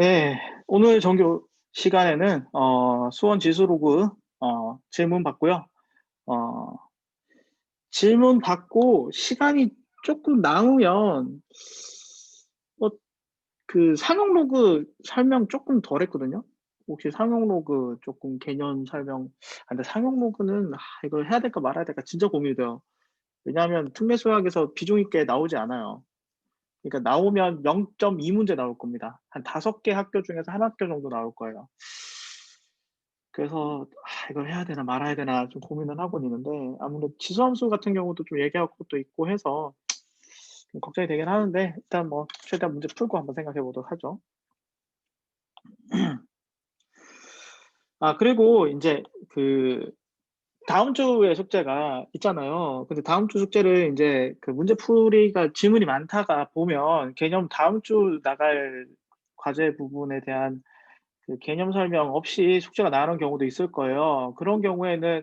네, 오늘 정규 시간에는 수원 지수로그 질문 받고요. 어, 질문 받고 시간이 조금 남으면 그 상용 로그 설명 조금 덜 했거든요. 혹시 상용 로그 조금 개념 설명. 근데 상용 로그는 이걸 해야 될까 말아야 될까 진짜 고민이 돼요. 왜냐하면 특례 수학에서 비중이 꽤 나오지 않아요. 그러니까 나오면 0.2문제 나올 겁니다. 한 5개 학교 중에서 한 학교 정도 나올 거예요. 그래서 이걸 해야 되나 말아야 되나 좀 고민을 하고 있는데, 아무래도 지수함수 같은 경우도 좀 얘기할 것도 있고 해서 좀 걱정이 되긴 하는데, 일단 뭐 최대한 문제 풀고 한번 생각해 보도록 하죠. 그리고 이제 그 다음 주에 숙제가 있잖아요. 근데 다음 주 숙제를 이제 그 문제풀이가 질문이 많다가 보면 개념 다음 주 나갈 과제 부분에 대한 그 개념 설명 없이 숙제가 나오는 경우도 있을 거예요. 그런 경우에는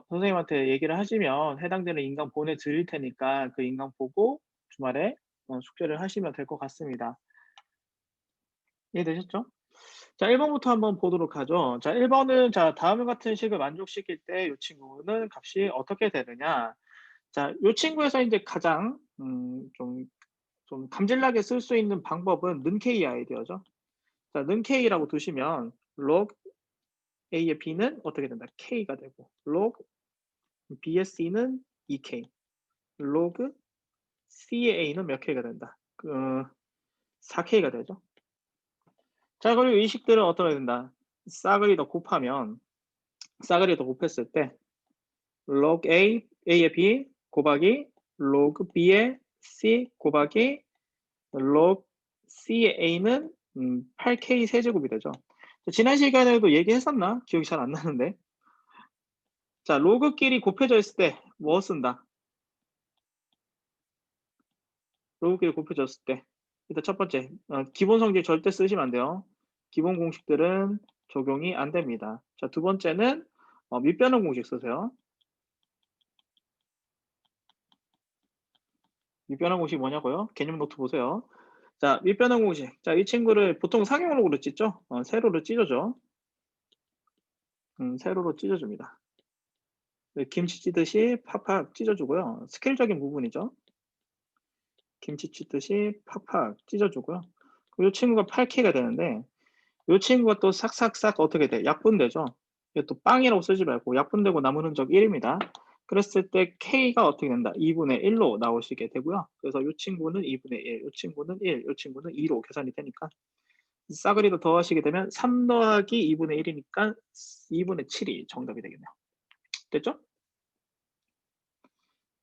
선생님한테 얘기를 하시면 해당되는 인강 보내드릴 테니까 그 인강 보고 주말에 숙제를 하시면 될 것 같습니다. 이해되셨죠? 자, 1번부터 한번 보도록 하죠. 자, 1번은 자, 다음과 같은 식을 만족시킬 때 이 친구는 값이 어떻게 되느냐. 자, 이 친구에서 이제 가장 좀 감질나게 쓸 수 있는 방법은 는K 아이디어죠. 자, 는K라고 두시면 log A의 B는 어떻게 된다? K가 되고 log B의 C는 2K log C의 A는 몇 K가 된다? 4K가 되죠. 자, 그리고 이 식들은 어떻게 된다? 싹을 더 곱하면 싹을 더 곱했을 때 log A, A의 B 곱하기 log B의 C 곱하기 log C의 A는 8K 세제곱이 되죠. 지난 시간에도 얘기했었나? 기억이 잘 안 나는데. 자, 로그끼리 곱해져 있을 때 뭐 쓴다? 로그끼리 곱해졌을 때. 일단 첫 번째, 기본 성질 절대 쓰시면 안 돼요. 기본 공식들은 적용이 안 됩니다. 자, 두 번째는 밑변환 공식 쓰세요. 밑변환 공식 뭐냐고요? 개념 노트 보세요. 자, 밑변환 공식. 자, 이 친구를 보통 상용으로 찢죠? 세로로 찢어줘. 세로로 찢어줍니다. 네, 김치 찢듯이 팍팍 찢어주고요. 스케일적인 부분이죠. 김치 찢듯이 팍팍 찢어주고요. 이 친구가 8K가 되는데 이 친구가 또 싹싹싹 어떻게 돼? 약분되죠. 이게 또 빵이라고 쓰지 말고 약분되고 남은 흔적 1입니다. 그랬을 때 K가 어떻게 된다? 2분의 1로 나오시게 되고요. 그래서 이 친구는 2분의 1, 이 친구는 1, 이 친구는 2로 계산이 되니까 싸그리도 더하시게 되면 3 더하기 2분의 1이니까 2분의 7이 정답이 되겠네요. 됐죠?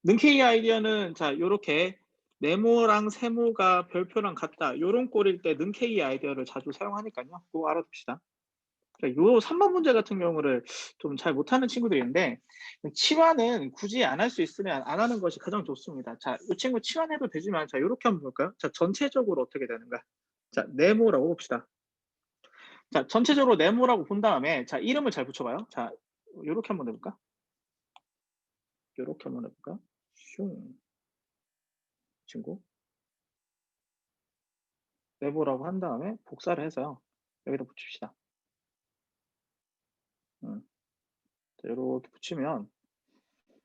능K 아이디어는 자 요렇게 네모랑 세모가 별표랑 같다 요런 꼴일 때 능K 아이디어를 자주 사용하니까요. 그거 알아둡시다. 요 3번 문제 같은 경우를 좀 잘 못하는 친구들이 있는데 치환은 굳이 안 할 수 있으면 안 하는 것이 가장 좋습니다. 자, 이 친구 치환해도 되지만 자 요렇게 한번 볼까요? 자, 전체적으로 어떻게 되는가? 자, 네모라고 봅시다. 자, 전체적으로 네모라고 본 다음에 자, 이름을 잘 붙여봐요. 자, 요렇게 한번 해볼까? 요렇게 한번 해볼까? 슝 친구 네모라고 한 다음에 복사를 해서요. 여기다 붙입시다. 자, 요렇게 붙이면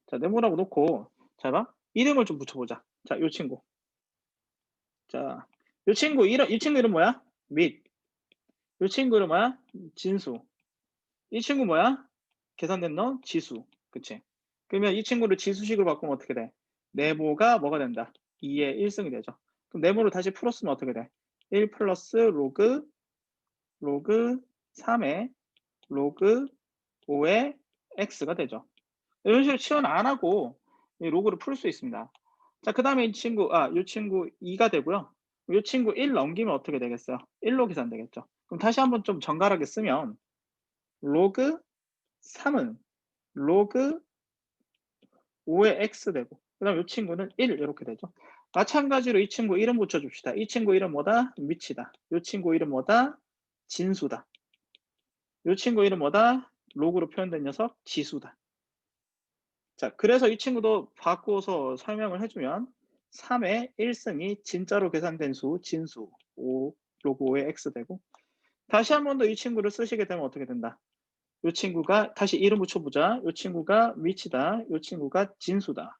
자, 네모라고 놓고 자, 봐. 이름을 좀 붙여보자. 자, 요 친구. 자, 이 친구 이름 뭐야? 밋. 요 친구 이름 뭐야? 진수. 이 친구 뭐야? 계산된 너? 지수. 그치? 그러면 이 친구를 지수식으로 바꾸면 어떻게 돼? 네모가 뭐가 된다? 2의 1승이 되죠. 그럼 네모를 다시 풀었으면 어떻게 돼? 1 플러스 로그 3의 로그 5의 x가 되죠. 이런 식으로 치환 안 하고 이 로그를 풀 수 있습니다. 자, 그 다음에 이 친구 2가 되고요. 이 친구 1 넘기면 어떻게 되겠어요? 1로 계산되겠죠. 그럼 다시 한번 좀 정갈하게 쓰면 로그 3은 로그 5의 x 되고 그 다음 이 친구는 1 이렇게 되죠. 마찬가지로 이 친구 이름 붙여줍시다. 이 친구 이름 뭐다? 미치다. 이 친구 이름 뭐다? 진수다. 이 친구 이름 뭐다? 로그로 표현된 녀석 지수다. 자, 그래서 이 친구도 바꾸어서 설명을 해주면 3의 1승이 진짜로 계산된 수 진수 5 로그 5의 x 되고 다시 한 번 더 이 친구를 쓰시게 되면 어떻게 된다? 이 친구가 다시 이름 붙여보자. 이 친구가 위치다. 이 친구가 진수다.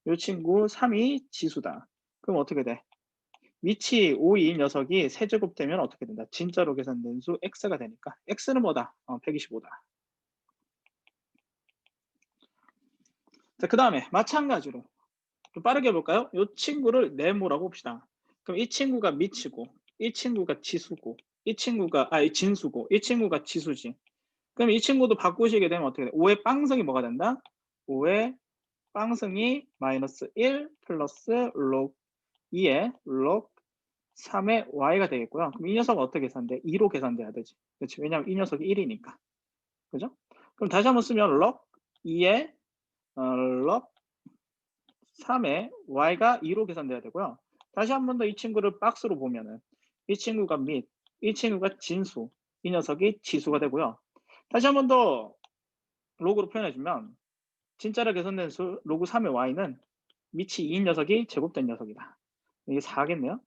이 친구 3이 지수다. 그럼 어떻게 돼? 위치 5인 녀석이 세제곱 되면 어떻게 된다? 진짜로 계산된 수 x가 되니까 x는 뭐다? 125다. 자, 그 다음에 마찬가지로 좀 빠르게 해볼까요? 이 친구를 네모라고 봅시다. 그럼 이 친구가 미치고 이 친구가 지수고 이 친구가 이 진수고 이 친구가 지수지. 그럼 이 친구도 바꾸시게 되면 어떻게 돼? 5의 빵승이 뭐가 된다? 5의 빵승이 마이너스 1 플러스 log 2의 log 3의 y가 되겠고요. 그럼 이 녀석은 어떻게 계산돼? 2로 계산돼야 되지. 그렇지? 왜냐면 이 녀석이 1이니까. 그죠? 그럼 다시 한번 쓰면 log 2의 log 3의 y가 2로 계산돼야 되고요. 다시 한 번 더 이 친구를 박스로 보면은 이 친구가 및, 이 친구가 진수, 이 녀석이 지수가 되고요. 다시 한 번 더 로그로 표현해주면 진짜로 계산된 수 로그 3의 y는 밑이 2인 녀석이 제곱된 녀석이다. 이게 4겠네요.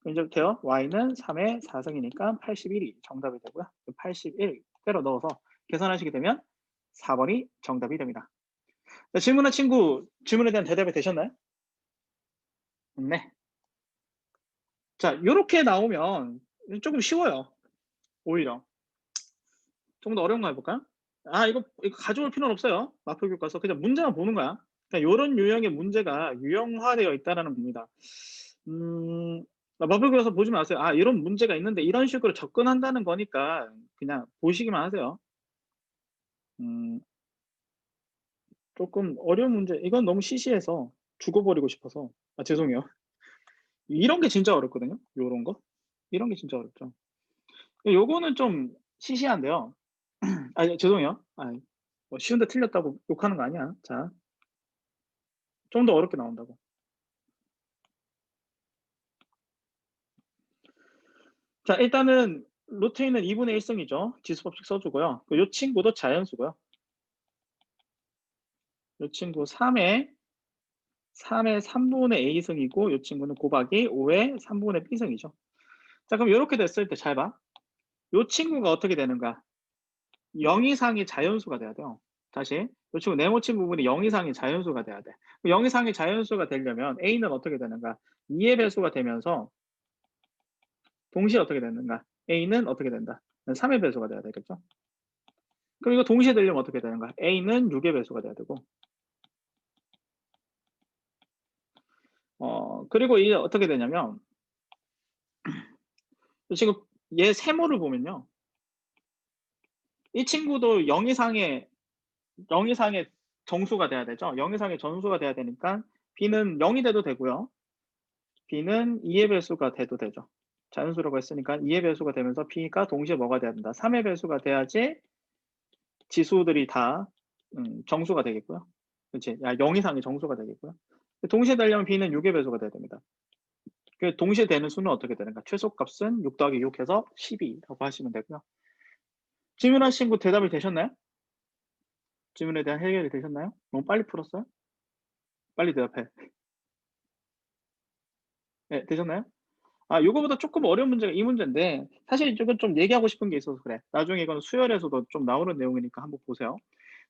그럼 이제부터 y는 3의 4승이니까 81이 정답이 되고요. 81 때려 넣어서 계산하시게 되면 4번이 정답이 됩니다. 자, 질문한 친구 질문에 대한 대답이 되셨나요? 네. 자, 요렇게 나오면 조금 쉬워요. 오히려. 좀 더 어려운 거 해볼까요? 이거 가져올 필요는 없어요. 마표 교과서. 그냥 문제만 보는 거야. 그러니까 요런 유형의 문제가 유형화되어 있다라는 겁니다. 마표 교과서 보지 마세요. 이런 문제가 있는데 이런 식으로 접근한다는 거니까 그냥 보시기만 하세요. 조금 어려운 문제. 이건 너무 시시해서 죽어버리고 싶어서. 죄송해요. 이런 게 진짜 어렵거든요. 요런 거. 이런 게 진짜 어렵죠. 요거는 좀 시시한데요. 죄송해요. 뭐 쉬운데 틀렸다고 욕하는 거 아니야. 자, 좀 더 어렵게 나온다고. 자, 일단은 루트인은 2분의 1승이죠. 지수법칙 써주고요. 요 친구도 자연수고요. 요 친구 3의 3분의 A승이고 요 친구는 곱하기 5의 3분의 B승이죠. 자, 그럼 이렇게 됐을 때 잘 봐. 요 친구가 어떻게 되는가? 0 이상이 자연수가 돼야 돼요. 다시 요 친구 네모친 부분이 0 이상이 자연수가 돼야 돼. 0 이상이 자연수가 되려면 A는 어떻게 되는가? 2의 배수가 되면서 동시에 어떻게 되는가? A는 어떻게 된다? 3의 배수가 돼야 되겠죠? 그럼 이거 동시에 되려면 어떻게 되는가? A는 6의 배수가 돼야 되고 그리고 이게 어떻게 되냐면 지금 얘 세모를 보면요. 이 친구도 0 이상의 정수가 돼야 되죠. 0 이상의 정수가 돼야 되니까 B는 0이 돼도 되고요. B는 2의 배수가 돼도 되죠. 자연수라고 했으니까 2의 배수가 되면서 B가 동시에 뭐가 돼야 된다? 3의 배수가 돼야지 지수들이 다 정수가 되겠고요. 그렇지? 0 이상의 정수가 되겠고요. 동시에 되려면 B는 6의 배수가 돼야 됩니다. 그 동시에 되는 수는 어떻게 되는가? 최소값은 6 더하기 6 해서 12라고 하시면 되고요. 질문하신 거 대답이 되셨나요? 질문에 대한 해결이 되셨나요? 너무 빨리 풀었어요? 빨리 대답해. 네, 되셨나요? 요거보다 조금 어려운 문제가 이 문제인데 사실 이건 좀 얘기하고 싶은 게 있어서 그래. 나중에 이건 수열에서도 좀 나오는 내용이니까 한번 보세요.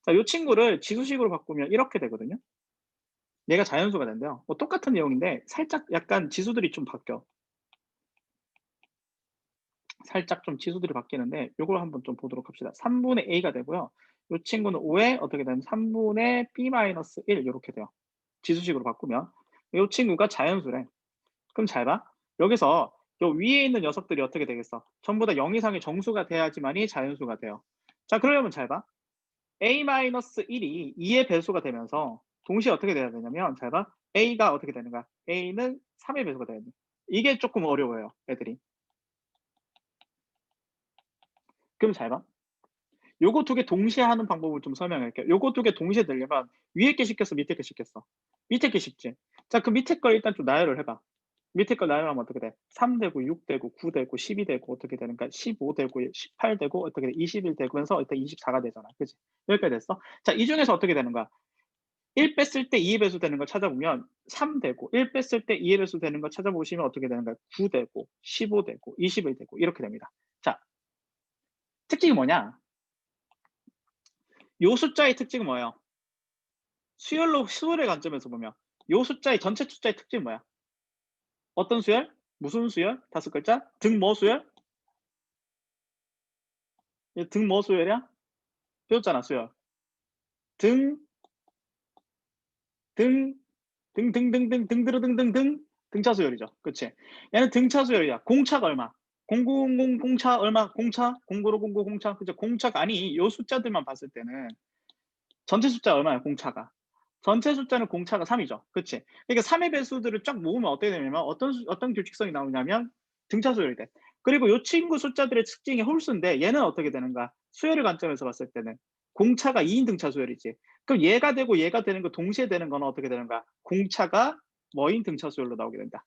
자, 요 친구를 지수식으로 바꾸면 이렇게 되거든요. 얘가 자연수가 된대요. 똑같은 내용인데 살짝 약간 지수들이 좀 바뀌어. 살짝 좀 지수들이 바뀌는데 요걸 한번 좀 보도록 합시다. 3분의 A가 되고요. 요 친구는 5에 어떻게 되면 3분의 B-1 이렇게 돼요. 지수식으로 바꾸면 요 친구가 자연수래. 그럼 잘 봐. 여기서 요 위에 있는 녀석들이 어떻게 되겠어? 전부 다 0 이상의 정수가 돼야지만이 자연수가 돼요. 자, 그러려면 잘 봐. A-1이 2의 배수가 되면서 동시에 어떻게 돼야 되냐면 잘 봐. A가 어떻게 되는가? A는 3의 배수가 돼야 돼. 이게 조금 어려워요, 애들이. 그럼 잘 봐. 요거 두 개 동시에 하는 방법을 좀 설명할게요. 요거 두 개 동시에 되려면 위에 게 쉽겠어, 밑에 게 쉽겠어? 밑에 게 쉽지. 자, 그 밑에 거 일단 좀 나열을 해봐. 밑에 거 나열하면 어떻게 돼? 3 되고 6 되고 9 되고 12 되고 어떻게 되는가? 15 되고 18 되고 어떻게 돼? 21 되면서 일단 24가 되잖아. 그지? 여기까지 됐어? 자, 이 중에서 어떻게 되는 거야? 1 뺐을 때 2의 배수 되는 거 찾아보면 3 되고 1 뺐을 때 2의 배수 되는 거 찾아보시면 어떻게 되는가요? 9 되고 15 되고 21 되고 이렇게 됩니다. 자, 특징이 뭐냐? 요 숫자의 특징은 뭐예요? 수열의 관점에서 보면 요 숫자의 전체 숫자의 특징이 뭐야? 어떤 수열? 무슨 수열? 5글자? 등 뭐 수열? 등 뭐 수열이야? 배웠잖아, 수열. 등, 등, 등등등등등등등등등 등차 수열이죠. 그치? 얘는 등차 수열이야. 공차가 얼마? 0900 공차 얼마? 공차? 0905 공차? 그죠? 공차가 아니, 요 숫자들만 봤을 때는 전체 숫자 얼마야, 공차가? 전체 숫자는 공차가 3이죠. 그치? 그러니까 3의 배수들을 쫙 모으면 어떻게 되냐면 어떤 규칙성이 나오냐면 등차 수열이 돼. 그리고 요 친구 숫자들의 특징이 홀수인데 얘는 어떻게 되는가? 수열의 관점에서 봤을 때는 공차가 2인 등차 수열이지. 그럼 얘가 되고 얘가 되는 거 동시에 되는 거는 어떻게 되는가? 공차가 뭐인 등차 수열로 나오게 된다.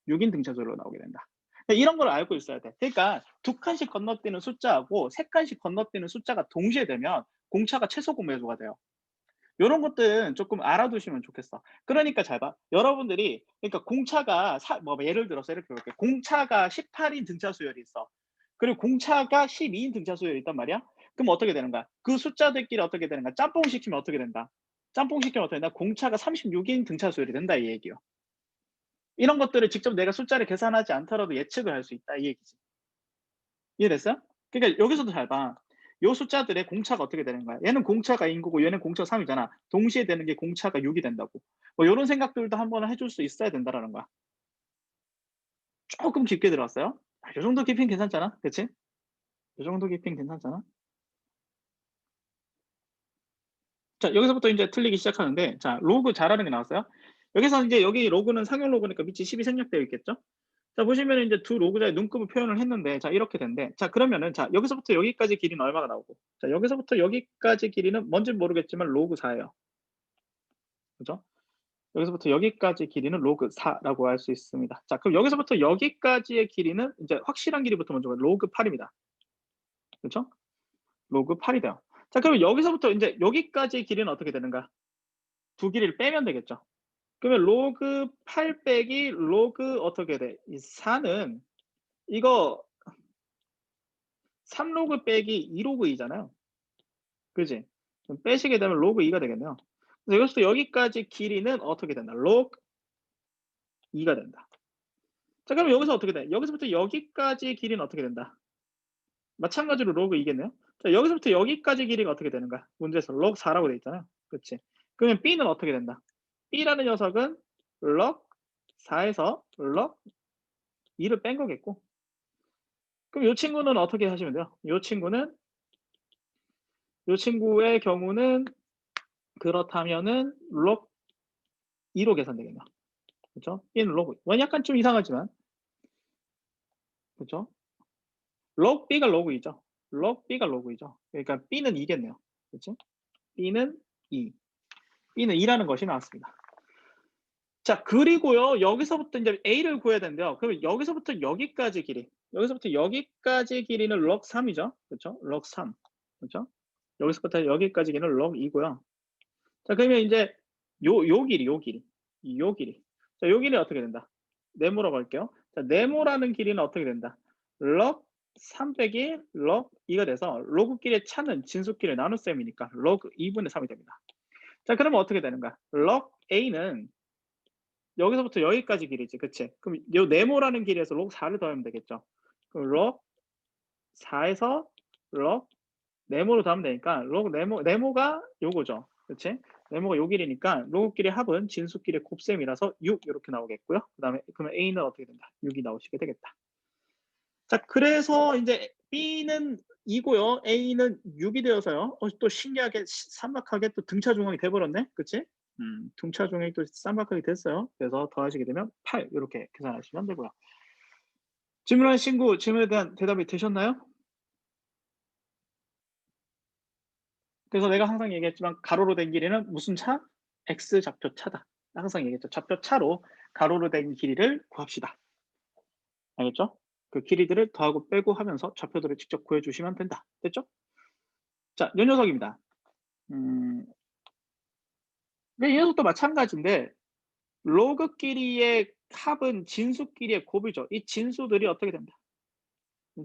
6인 등차 수열로 나오게 된다. 이런 걸 알고 있어야 돼. 그러니까 2칸씩 건너뛰는 숫자하고 3칸씩 건너뛰는 숫자가 동시에 되면 공차가 최소 공배수가 돼요. 요런 것들은 쪼끔 알아두시면 좋겠어. 그러니까 잘 봐. 여러분들이 그러니까 공차가 예를 들어서 이렇게 볼게. 공차가 18인 등차 수열이 있어. 그리고 공차가 12인 등차 수열이 있단 말이야. 그럼 어떻게 되는 거야? 그 숫자들끼리 어떻게 되는가? 짬뽕시키면 어떻게 된다? 짬뽕시키면 어떻게 된다? 공차가 36인 등차 수열이 된다 이 얘기요. 이런 것들을 직접 내가 숫자를 계산하지 않더라도 예측을 할 수 있다 이 얘기지. 이해됐어요? 그러니까 여기서도 잘 봐. 요 숫자들의 공차가 어떻게 되는 거야? 얘는 공차가 인구고 얘는 공차가 3이잖아. 동시에 되는 게 공차가 6이 된다고. 뭐 요런 생각들도 한번 해줄 수 있어야 된다라는 거야. 쪼끔 깊게 들어갔어요? 요 정도 깊이는 괜찮잖아. 그치? 요 정도 깊이는 괜찮잖아. 자, 여기서부터 인제 틀리기 시작하는데 자, 로그 잘하는 게 나왔어요. 여기서 인제 여기 로그는 상용 로그니까 밑이 10이 생략되어 있겠죠? 자, 보시면은 인제 두 로그자의 눈급을 표현을 했는데 자, 이렇게 된대. 자, 그러면은 자, 여기서부터 여기까지 길이는 얼마가 나오고 자, 여기서부터 여기까지 길이는 뭔진 모르겠지만 로그 4예요. 그죠? 여기서부터 여기까지 길이는 로그 4라고 할 수 있습니다. 자, 그럼 여기서부터 여기까지의 길이는 인제 확실한 길이부터 먼저 봐요. 로그 8입니다. 그쵸? 로그 8이 돼요. 자, 그러면 여기서부터 인제 여기까지의 길이는 어떻게 되는가? 두 길이를 빼면 되겠죠. 그러면 로그 8 빼기 로그 어떻게 돼? 이 4는 이거 3 로그 빼기 2 로그 2잖아요. 그지? 그럼 빼시게 되면 로그 2가 되겠네요. 그래서 여기서부터 여기까지 길이는 어떻게 된다? 로그 2가 된다. 자, 그럼 여기서 어떻게 돼? 여기서부터 여기까지의 길이는 어떻게 된다? 마찬가지로 로그 2겠네요. 자, 여기서부터 여기까지 길이가 어떻게 되는가? 문제에서 로그 4라고 돼 있잖아요. 그치? 그러면 B는 어떻게 된다? B라는 녀석은 로그 4에서 로그 2를 뺀 거겠고. 그럼 요 친구는 어떻게 하시면 돼요? 요 친구의 경우는 그렇다면은 로그 2로 계산되겠네요. 그쵸? B는 로그 2. 뭐 약간 좀 이상하지만. 그쵸? 로그 B가 로그 2죠. 로그 B가 로그 2죠. 그러니까 B는 2겠네요. 그치? B는 2. B는 2라는 것이 나왔습니다. 자, 그리고요. 여기서부터 인제 A를 구해야 되는데요. 그러면 여기서부터 여기까지 길이. 여기서부터 여기까지 길이는 log 3이죠. 그쵸? log 3. 그쵸? 여기서부터 여기까지 길이는 log 2고요. 자, 그러면 인제 요 길이, 요 길이. 요 길이. 자, 요 길이는 어떻게 된다? 네모라고 할게요. 자, 네모라는 길이는 어떻게 된다? log 3 빼기 log 2가 돼서 로그끼리의 차는 진수끼리의 나눗셈이니까 log 2분의 3이 됩니다. 자, 그러면 어떻게 되는가? log A는 여기서부터 여기까지 길이지. 그치? 그럼 요 네모라는 길이에서 log 4를 더하면 되겠죠. 그럼 log 4에서 log 네모로 더하면 되니까 log 네모가 요거죠. 그치? 네모가 요 길이니까 로그끼리 합은 진수끼리 곱셈이라서 6 요렇게 나오겠고요. 그다음에 그러면 A는 어떻게 된다? 6이 나오시게 되겠다. 자, 그래서 인제 B는 2고요. A는 6이 되어서요. 또 신기하게 쌈박하게 또 등차 중앙이 돼 버렸네. 그치? 등차 중앙이 또 쌈박하게 됐어요. 그래서 더하시게 되면 8 요렇게 계산하시면 되고요. 질문하신 친구 질문에 대한 대답이 되셨나요? 그래서 내가 항상 얘기했지만 가로로 된 길이는 무슨 차? X 좌표 차다. 항상 얘기했죠. 좌표 차로 가로로 된 길이를 구합시다. 알겠죠? 그 길이들을 더하고 빼고 하면서 좌표들을 직접 구해 주시면 된다. 됐죠? 자, 요 녀석입니다. 음 근데 이 녀석도 마찬가지인데 로그끼리의 합은 진수끼리의 곱이죠. 이 진수들이 어떻게 된다?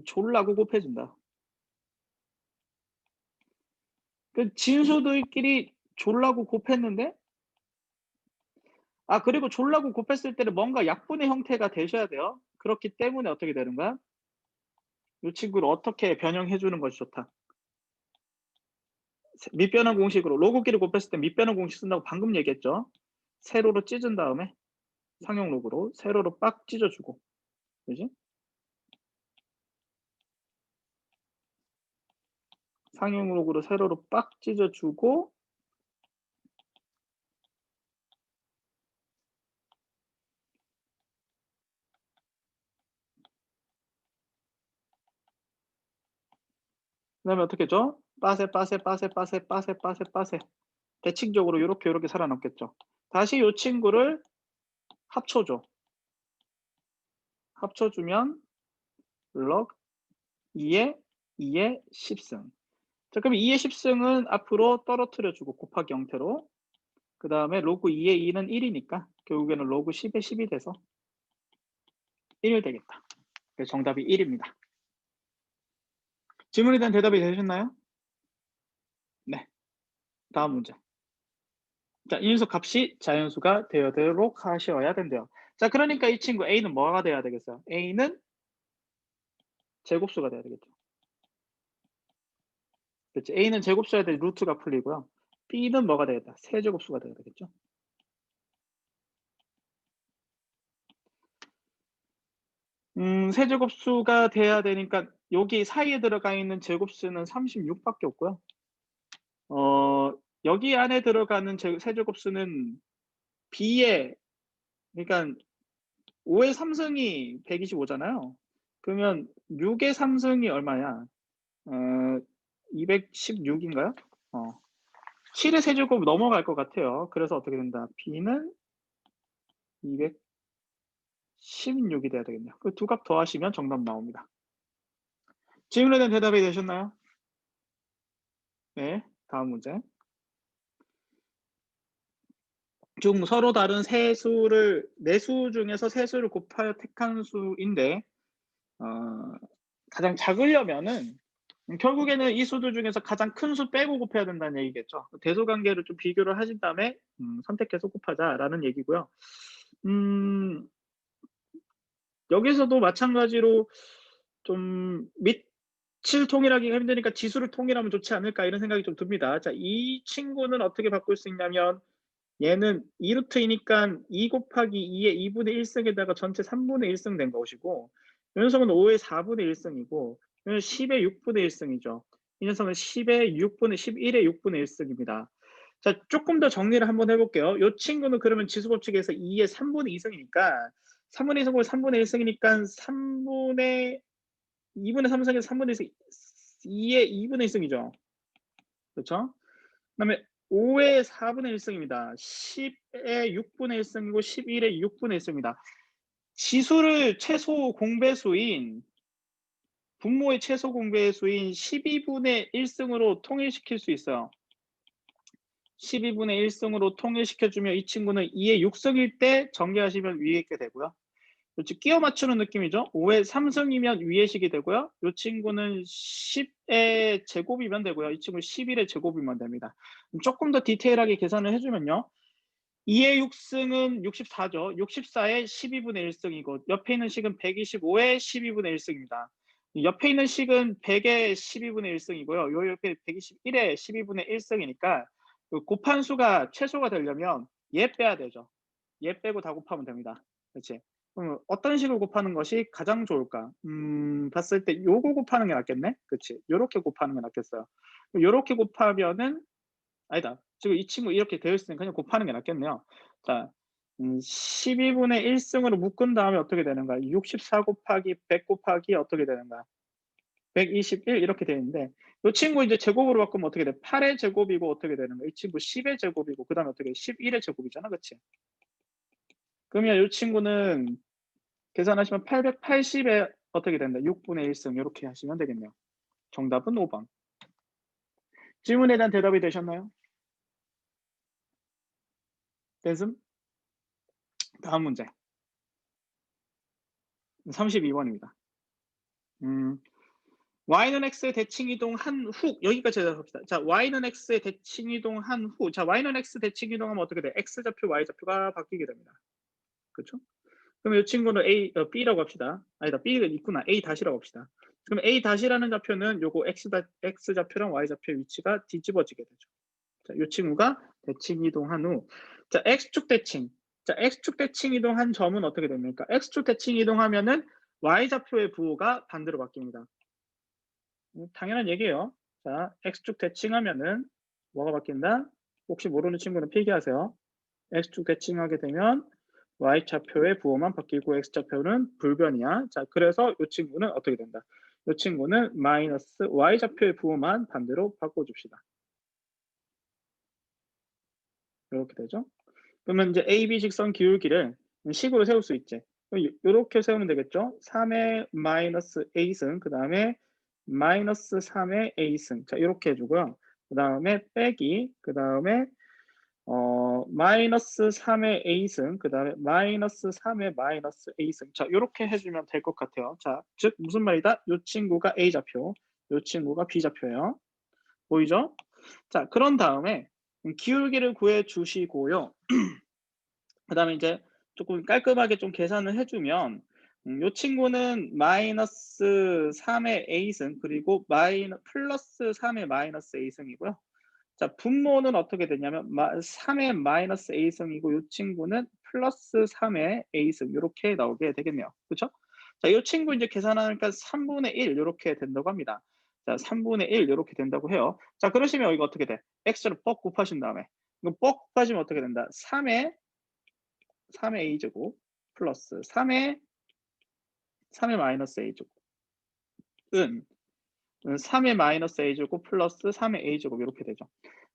졸라고 곱해진다. 그 진수들끼리 졸라고 곱했는데 그리고 졸라고 곱했을 때는 뭔가 약분의 형태가 되셔야 돼요. 그렇기 때문에 어떻게 되는 거야? 이 친구를 어떻게 변형해 주는 것이 좋다. 밑변환 공식으로 로그끼리 곱했을 때 밑변환 공식 쓴다고 방금 얘기했죠. 세로로 찢은 다음에 상용 로그로 세로로 빡 찢어 주고. 그지? 상용 로그로 세로로 빡 찢어 주고 그다음에 어떻게 했죠? 빠세, 빠세, 빠세, 빠세, 빠세, 빠세, 빠세. 대칭적으로 요렇게 살아남겠죠. 다시 요 친구를 합쳐 줘. 합쳐 주면 log 2의 2의 10승. 자, 그럼 2의 10승은 앞으로 떨어뜨려 주고 곱하기 형태로. 그다음에 로그 2의 2는 1이니까 결국에는 로그 10의 10이 돼서 1 되겠다. 그래서 정답이 1입니다. 질문에 대한 대답이 되셨나요? 네. 다음 문제. 자, 이 녀석 값이 자연수가 되도록 하셔야 된대요. 자, 그러니까 이 친구 A는 뭐가 돼야 되겠어요? A는 제곱수가 돼야 되겠죠. 그렇지. A는 제곱수여야 돼 루트가 풀리고요. B는 뭐가 되겠다? 세제곱수가 돼야 되겠죠. 세제곱수가 돼야 되니까 여기 사이에 들어가 있는 제곱수는 36밖에 없고요. 여기 안에 들어가는 세제곱수는 B에 그러니까 5의 3승이 125잖아요. 그러면 6의 3승이 얼마냐? 216인가요? 7의 세제곱 넘어갈 것 같아요. 그래서 어떻게 된다? B는 216이 돼야 되겠네요. 그 두 값 더하시면 정답 나옵니다. 질문에 대한 대답이 되셨나요? 네, 다음 문제. 중 서로 다른 세 수를 네 수 중에서 세 수를 곱하여 택한 수인데 가장 작으려면은 결국에는 이 수들 중에서 가장 큰 수 빼고 곱해야 된다는 얘기겠죠. 대소 관계를 좀 비교를 하신 다음에 선택해서 곱하자라는 얘기고요. 여기서도 마찬가지로 좀 밑을 통일하기가 힘드니까 지수를 통일하면 좋지 않을까 이런 생각이 좀 듭니다. 자, 이 친구는 어떻게 바꿀 수 있냐면 얘는 2루트이니까 2 곱하기 2의 2분의 1승에다가 전체 3분의 1승 된 것이고 이 녀석은 5의 4분의 1승이고 10의 6분의 1승이죠. 이 녀석은 10의 6분의 11의 6분의 1승입니다. 자, 조금 더 정리를 한번 해볼게요. 이 친구는 그러면 지수 법칙에서 2의 3분의 2승이니까 3분의 2승을 3분의 1승이니까 3분의 2분의 3승에서 3분의 1승 2의 2분의 1승이죠. 그렇죠? 그다음에 5의 4분의 1승입니다. 10의 6분의 1승이고 11의 6분의 1승입니다. 지수를 최소 공배수인 분모의 최소 공배수인 12분의 1승으로 통일시킬 수 있어요. 12분의 1승으로 통일시켜주면 이 친구는 2의 6승일 때 정리하시면 위에 있게 되고요. 그렇지, 끼워 맞추는 느낌이죠. 5의 3승이면 위의 식이 되고요. 이 친구는 10의 제곱이면 되고요. 이 친구는 11의 제곱이면 됩니다. 조금 더 디테일하게 계산을 해주면요. 2의 6승은 64죠. 64의 12분의 1승이고 옆에 있는 식은 125의 12분의 1승입니다. 옆에 있는 식은 100의 12분의 1승이고요. 요 옆에 121의 12분의 1승이니까 그 곱한 수가 최소가 되려면 얘 빼야 되죠. 얘 빼고 다 곱하면 됩니다. 그렇지? 그럼 어떤 식으로 곱하는 것이 가장 좋을까? 봤을 때 요거 곱하는 게 낫겠네? 그렇지? 요렇게 곱하는 게 낫겠어요. 요렇게 곱하면은 아니다. 지금 이 친구 이렇게 되어 있으니까 그냥 곱하는 게 낫겠네요. 자, 12분의 1승으로 묶은 다음에 어떻게 되는가? 64 곱하기 100 곱하기 어떻게 되는가? 121 이렇게 되어 있는데 이 친구 이제 제곱으로 바꾸면 어떻게 돼? 8의 제곱이고 어떻게 되는가? 이 친구 10의 제곱이고 그 다음에 어떻게 돼? 11의 제곱이잖아. 그치? 그러면 이 친구는 계산하시면 880에 어떻게 된다? 6분의 1승 이렇게 하시면 되겠네요. 정답은 5번. 질문에 대한 대답이 되셨나요? 됐음? 다음 문제. 32번입니다. y는 x에 대칭 이동한 후 여기까지 합시다. 자, y는 x에 대칭 이동한 후, 자, y는 x 대칭 이동하면 어떻게 돼? x 좌표, y 좌표가 바뀌게 됩니다. 그렇죠? 그럼 이 친구는 b라고 합시다. 아니다, b가 있구나. a 다시라고 합시다. 그럼 a 다시라는 좌표는 요거 x 좌표랑 y 좌표의 위치가 뒤집어지게 되죠. 자, 이 친구가 대칭 이동한 후, 자, x축 대칭. 자, x축 대칭 이동한 점은 어떻게 됩니까? x축 대칭 이동하면은 y 좌표의 부호가 반대로 바뀝니다. 당연한 얘기예요. 자, x축 대칭하면은 뭐가 바뀐다? 혹시 모르는 친구는 필기하세요. x축 대칭하게 되면 y좌표의 부호만 바뀌고 x좌표는 불변이야. 자, 그래서 이 친구는 어떻게 된다? 이 친구는 마이너스 y좌표의 부호만 반대로 바꿔줍시다. 이렇게 되죠. 그러면 이제 AB 직선 기울기를 식으로 세울 수 있지. 이렇게 세우면 되겠죠. 3의 마이너스 A승, 그 다음에 마이너스 3의 A승. 자, 이렇게 해주고요. 그 다음에 빼기, 그 다음에 마이너스 3의 A승, 그 다음에 마이너스 3의 마이너스 A승. 자, 이렇게 해주면 될 것 같아요. 자, 즉 무슨 말이다? 이 친구가 A좌표, 이 친구가 B좌표예요. 보이죠? 자, 그런 다음에 기울기를 구해 주시고요. 그 다음에 이제 조금 깔끔하게 좀 계산을 해주면 이 친구는 마이너스 3의 a승 그리고 플러스 3의 마이너스 a승이고요. 자, 분모는 어떻게 되냐면 3의 마이너스 a승이고 이 친구는 플러스 3의 a승 이렇게 나오게 되겠네요. 그렇죠? 자, 이 친구 이제 계산하니까 3분의 1 이렇게 된다고 합니다. 자, 3분의 1 이렇게 된다고 해요. 자, 그러시면 이거 어떻게 돼? x를 뻑 곱하신 다음에 이거 뻑 곱하시면 어떻게 된다? 3의 a제곱 플러스 3의 마이너스 a제곱은 3의 마이너스 a제곱 플러스 3의 a제곱 이렇게 되죠.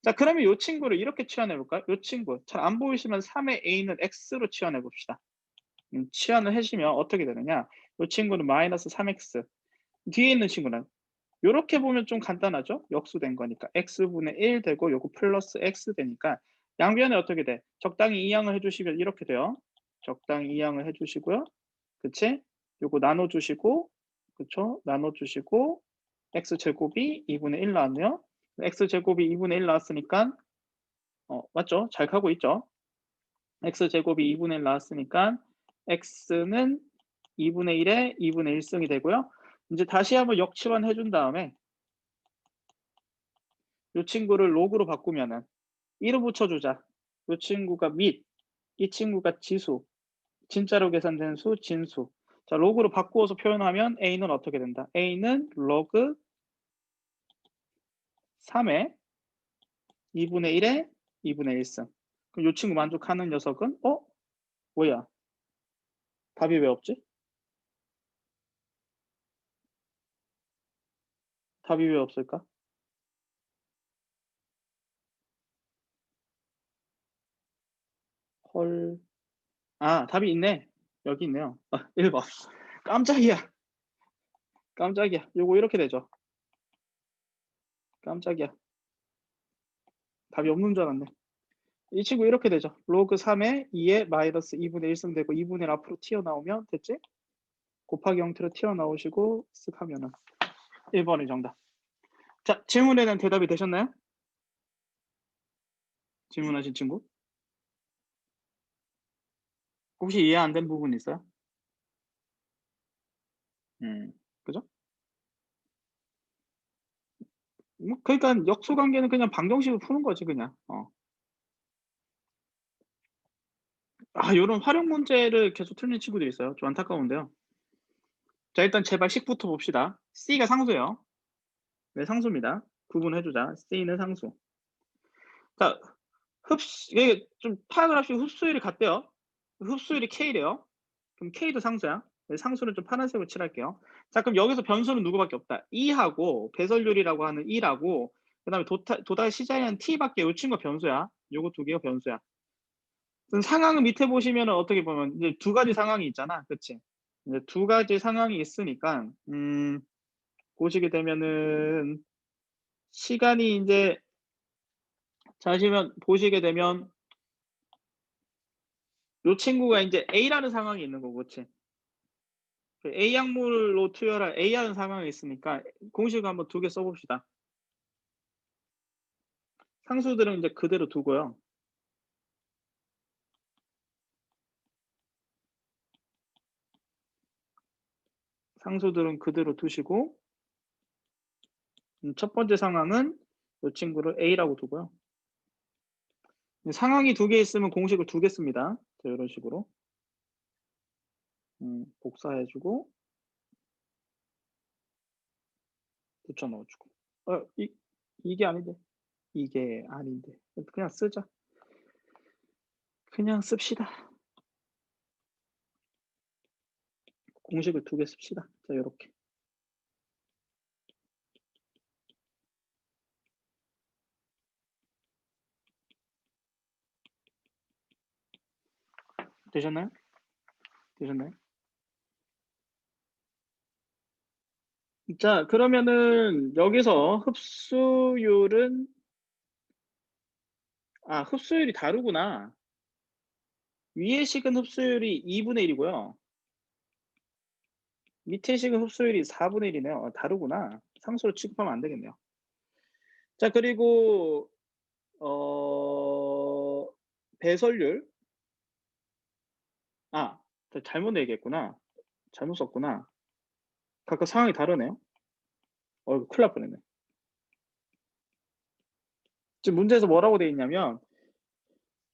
자, 그러면 이 친구를 이렇게 치환해 볼까요? 이 친구 잘 안 보이시면 3의 a는 x로 치환해 봅시다. 치환을 하시면 어떻게 되느냐? 이 친구는 마이너스 3x, 뒤에 있는 친구는 이렇게 보면 좀 간단하죠? 역수된 거니까 x분의 1 되고 요거 플러스 x 되니까 양변에 어떻게 돼? 적당히 이항을 해주시면 이렇게 돼요. 적당히 이항을 해주시고요. 그치? 요거 나눠주시고, 그쵸? 나눠주시고, x제곱이 2분의 1 나왔네요. x제곱이 2분의 1 나왔으니까, 맞죠? 잘 가고 있죠? x제곱이 2분의 1 나왔으니까, x는 2분의 1에 2분의 1승이 되고요. 이제 다시 한번 역치환 해준 다음에, 이 친구를 로그로 바꾸면은, 1을 붙여주자. 이 친구가 이 친구가 지수, 진짜로 계산된 수, 진수. 자, 로그로 바꾸어서 표현하면 a는 어떻게 된다? a는 로그 3의 2분의 1에 2분의 1승. 그럼 이 친구 만족하는 녀석은 뭐야? 답이 왜 없지? 답이 왜 없을까? 헐. 아, 답이 있네. 여기 있네요. 1번. 깜짝이야. 깜짝이야. 요거 이렇게 되죠. 깜짝이야. 답이 없는 줄 알았네. 이 친구 이렇게 되죠. 로그 3에 2에 마이너스 2분의 1승 되고 2분의 1 앞으로 튀어나오면 됐지? 곱하기 형태로 튀어나오시고 쓱 하면은 1번이 정답. 자, 질문에는 대답이 되셨나요? 질문하신 친구? 혹시 이해 안 된 부분 있어요? 그죠? 그러니까 역수 관계는 그냥 방정식으로 푸는 거지 그냥. 요런 활용 문제를 계속 틀린 친구들이 있어요. 좀 안타까운데요. 자, 일단 제발 식부터 봅시다. C가 상수예요. 네, 상수입니다. 구분해 주자. C는 상수. 자, 이게 좀 파악을 합시다. 흡수율이 같대요. 흡수율이 K래요. 그럼 K도 상수야. 네, 상수는 좀 파란색으로 칠할게요. 자, 그럼 여기서 변수는 누구밖에 없다. 2하고 배설률이라고 하는 2라고 그다음에 도달 시작하는 T밖에 요 친구가 변수야. 요거 두 개가 변수야. 그럼 상황은 밑에 보시면은 어떻게 보면 이제 두 가지 상황이 있잖아. 그치? 이제 두 가지 상황이 있으니까 보시게 되면은 시간이 이제 자시면 보시게 되면 요 친구가 이제 A라는 상황이 있는 거고, 그치? A 약물로 투여할 A라는 상황이 있으니까 공식을 한번 2개 써봅시다. 상수들은 이제 그대로 두고요. 상수들은 그대로 두시고, 첫 번째 상황은 이 친구를 A라고 두고요. 상황이 2개 있으면 공식을 2개 씁니다. 자, 이런 식으로. 복사해주고, 붙여 넣어주고. 이게 아닌데. 이게 아닌데. 그냥 쓰자. 그냥 씁시다. 공식을 2개 씁시다. 자, 요렇게. 되셨나요? 되셨나요? 자, 그러면은 여기서 흡수율은 흡수율이 다르구나. 위의 식은 흡수율이 2분의 1이고요. 밑에 식은 흡수율이 4분의 1이네요. 다르구나. 상수로 취급하면 안 되겠네요. 자, 그리고 배설률. 잘못 얘기했구나. 잘못 썼구나. 각각 상황이 다르네요. 이거 큰일 날 뻔했네. 지금 문제에서 뭐라고 돼 있냐면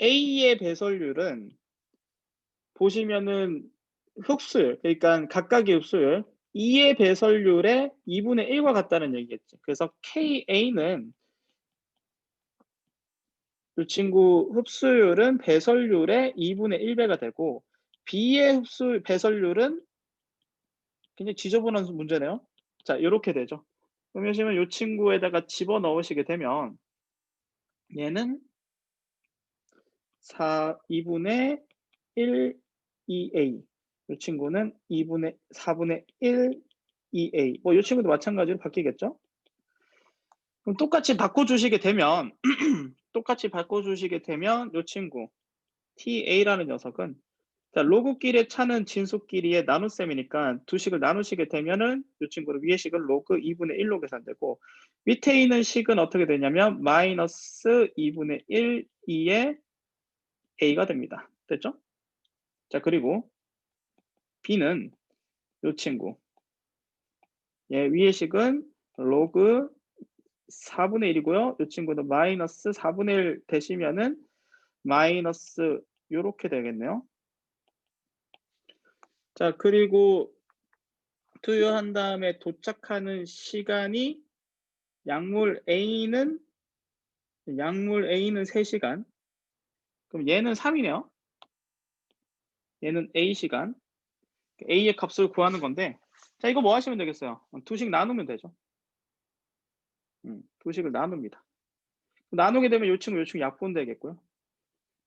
A의 배설률은 보시면은 흡수율, 그러니까 각각의 흡수율 2의 배설률의 2분의 1과 같다는 얘기겠지. 그래서 KA는 이 친구 흡수율은 배설률의 2분의 1배가 되고 B의 배설률은 굉장히 지저분한 문제네요. 자, 이렇게 되죠. 그러면 이 친구에다가 집어넣으시게 되면 얘는 2분의 1 2A, 이 친구는 4분의 1 2A. 이 친구도 마찬가지로 바뀌겠죠? 그럼 똑같이 바꿔주시게 되면 이 친구 TA라는 녀석은 로그끼리의 차는 진수끼리의 나눗셈이니까 두 식을 나누시게 되면은 이 친구는 위의 식은 로그 2분의 1로 계산되고 밑에 있는 식은 어떻게 되냐면 마이너스 2분의 1 2의 A가 됩니다. 됐죠? 자, 그리고 B는 이 친구 위의 식은 로그 4분의 1이고요. 이 친구는 마이너스 4분의 1 대시면은 마이너스 요렇게 되겠네요. 자, 그리고 투여한 다음에 도착하는 시간이 약물 A는 3시간. 그럼 얘는 3이네요. 얘는 A시간. A의 값을 구하는 건데, 자, 이거 뭐 하시면 되겠어요? 두 식 나누면 되죠. 두 식을 나눕니다. 나누게 되면 요 친구 약분 되겠고요.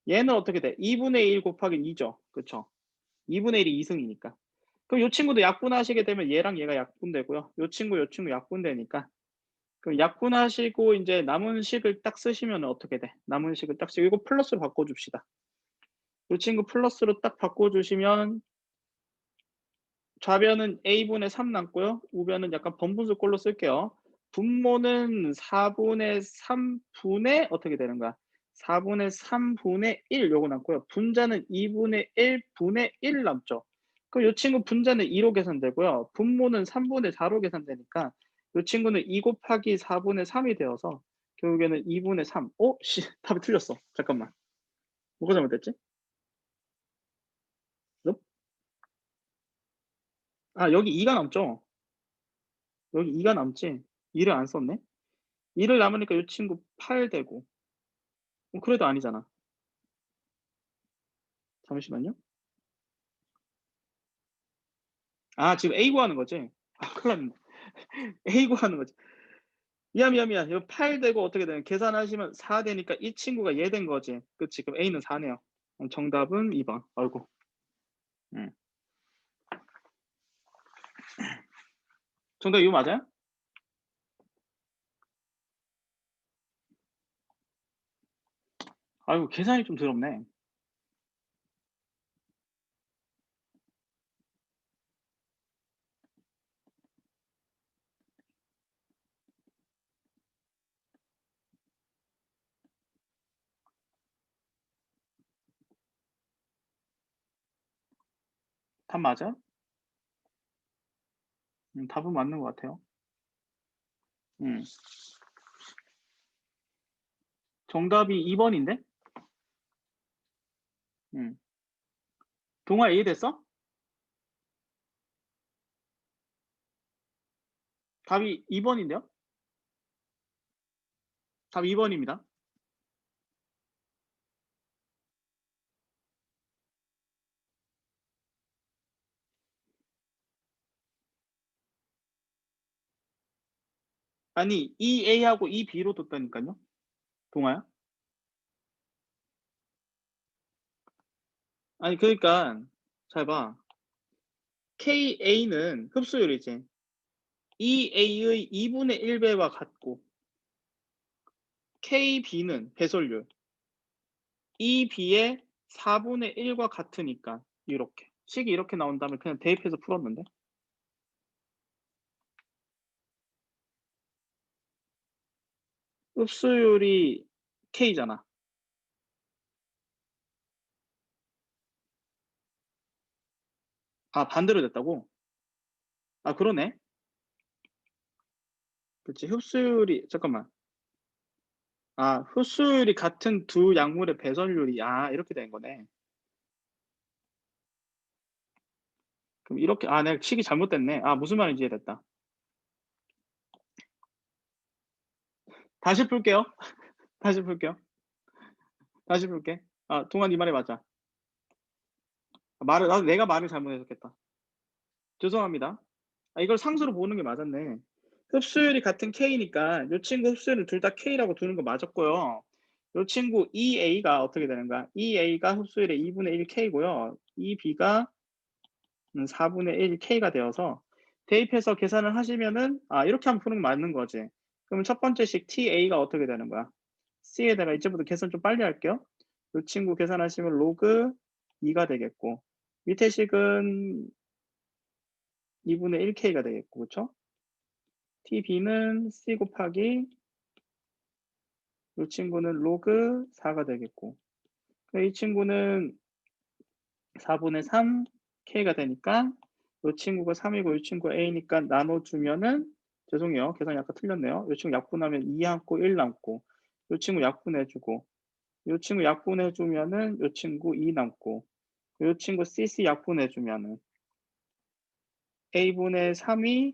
얘는 어떻게 돼? 2분의 1 곱하기 2죠. 그쵸? 2분의 1이 2승이니까. 그럼 요 친구도 약분하시게 되면 얘랑 얘가 약분되고요. 요 친구 약분되니까. 그럼 약분하시고 이제 남은 식을 딱 쓰시면 어떻게 돼? 남은 식을 딱 쓰고 이거 플러스로 바꿔줍시다. 요 친구 플러스로 딱 바꿔주시면 좌변은 A분의 3 남고요. 우변은 약간 번분수꼴로 쓸게요. 분모는 4분의 3분의 어떻게 되는 거야? 4분의 3분의 1 요거 남고요. 분자는 2분의 1분의 1 남죠. 그럼 이 친구 분자는 2로 계산되고요. 분모는 3분의 4로 계산되니까 이 친구는 2 곱하기 4분의 3이 되어서 결국에는 2분의 3. 답이 틀렸어. 잠깐만. 뭐가 잘못됐지? 여기 2가 남죠? 여기 2가 남지? 2를 안 썼네? 2를 남으니까 이 친구 8 되고. 그래도 아니잖아. 잠시만요. 지금 A 구하는 거지? 큰일 났네. A 구하는 거지. 미안. 이거 8 되고 어떻게 되냐. 계산하시면 4 되니까 이 친구가 얘 된 거지. 그치? 그럼 A는 4네요. 정답은 2번. 아이고. 정답 이거 맞아요? 아이고, 계산이 좀 더럽네. 답 맞아? 답은 맞는 것 같아요. 음. 정답이 2 번인데? 음. 동아 이해됐어? 답이 2 번인데요? 답 2 번입니다. 아니 EA하고 EB로 뒀다니깐요. 동아야. 아니 그러니까 잘 봐. KA는 흡수율이지. EA의 2분의 1 배와 같고 KB는 배솔률, EB의 4분의 1과 같으니까 이렇게. 식이 이렇게 나온 다음에 그냥 대입해서 풀었는데. 흡수율이 K잖아. 아 반대로 됐다고? 아 그러네. 그치. 흡수율이 잠깐만. 아 흡수율이 같은 두 약물의 배설률이 이렇게 된 거네. 그럼 이렇게 내가 식이 잘못됐네. 무슨 말인지 이해됐다. 다시 풀게요. 다시 풀게요. 다시 풀게. 동아 네 말이 맞아. 말을 내가 말을 잘못 해석했다. 죄송합니다. 이걸 상수로 보는 게 맞았네. 흡수율이 같은 K니까 요 친구 흡수율을 둘 다 K라고 두는 거 맞았고요. 요 친구 EA가 어떻게 되는 거야? EA가 흡수율의 2분의 1 K고요. EB가 4분의 1 K가 되어서 대입해서 계산을 하시면은 이렇게 하면 푸는 거 맞는 거지. 그러면 첫 번째 식 TA가 어떻게 되는 거야? C에다가 이제부터 계산 좀 빨리 할게요. 요 친구 계산하시면 로그 2가 되겠고 밑에 식은 2분의 1 K가 되겠고 그쵸? TB는 C 곱하기 이 친구는 로그 4가 되겠고 이 친구는 4분의 3 K가 되니까 이 친구가 3이고 이 친구가 A니까 나눠주면은 죄송해요. 계산이 약간 틀렸네요. 이 친구 약분하면 2 남고 1 남고 이 친구 약분해주고 이 친구 약분해주면은 이 친구 2 남고 이 친구 CC 약분해주면은 A분의 3이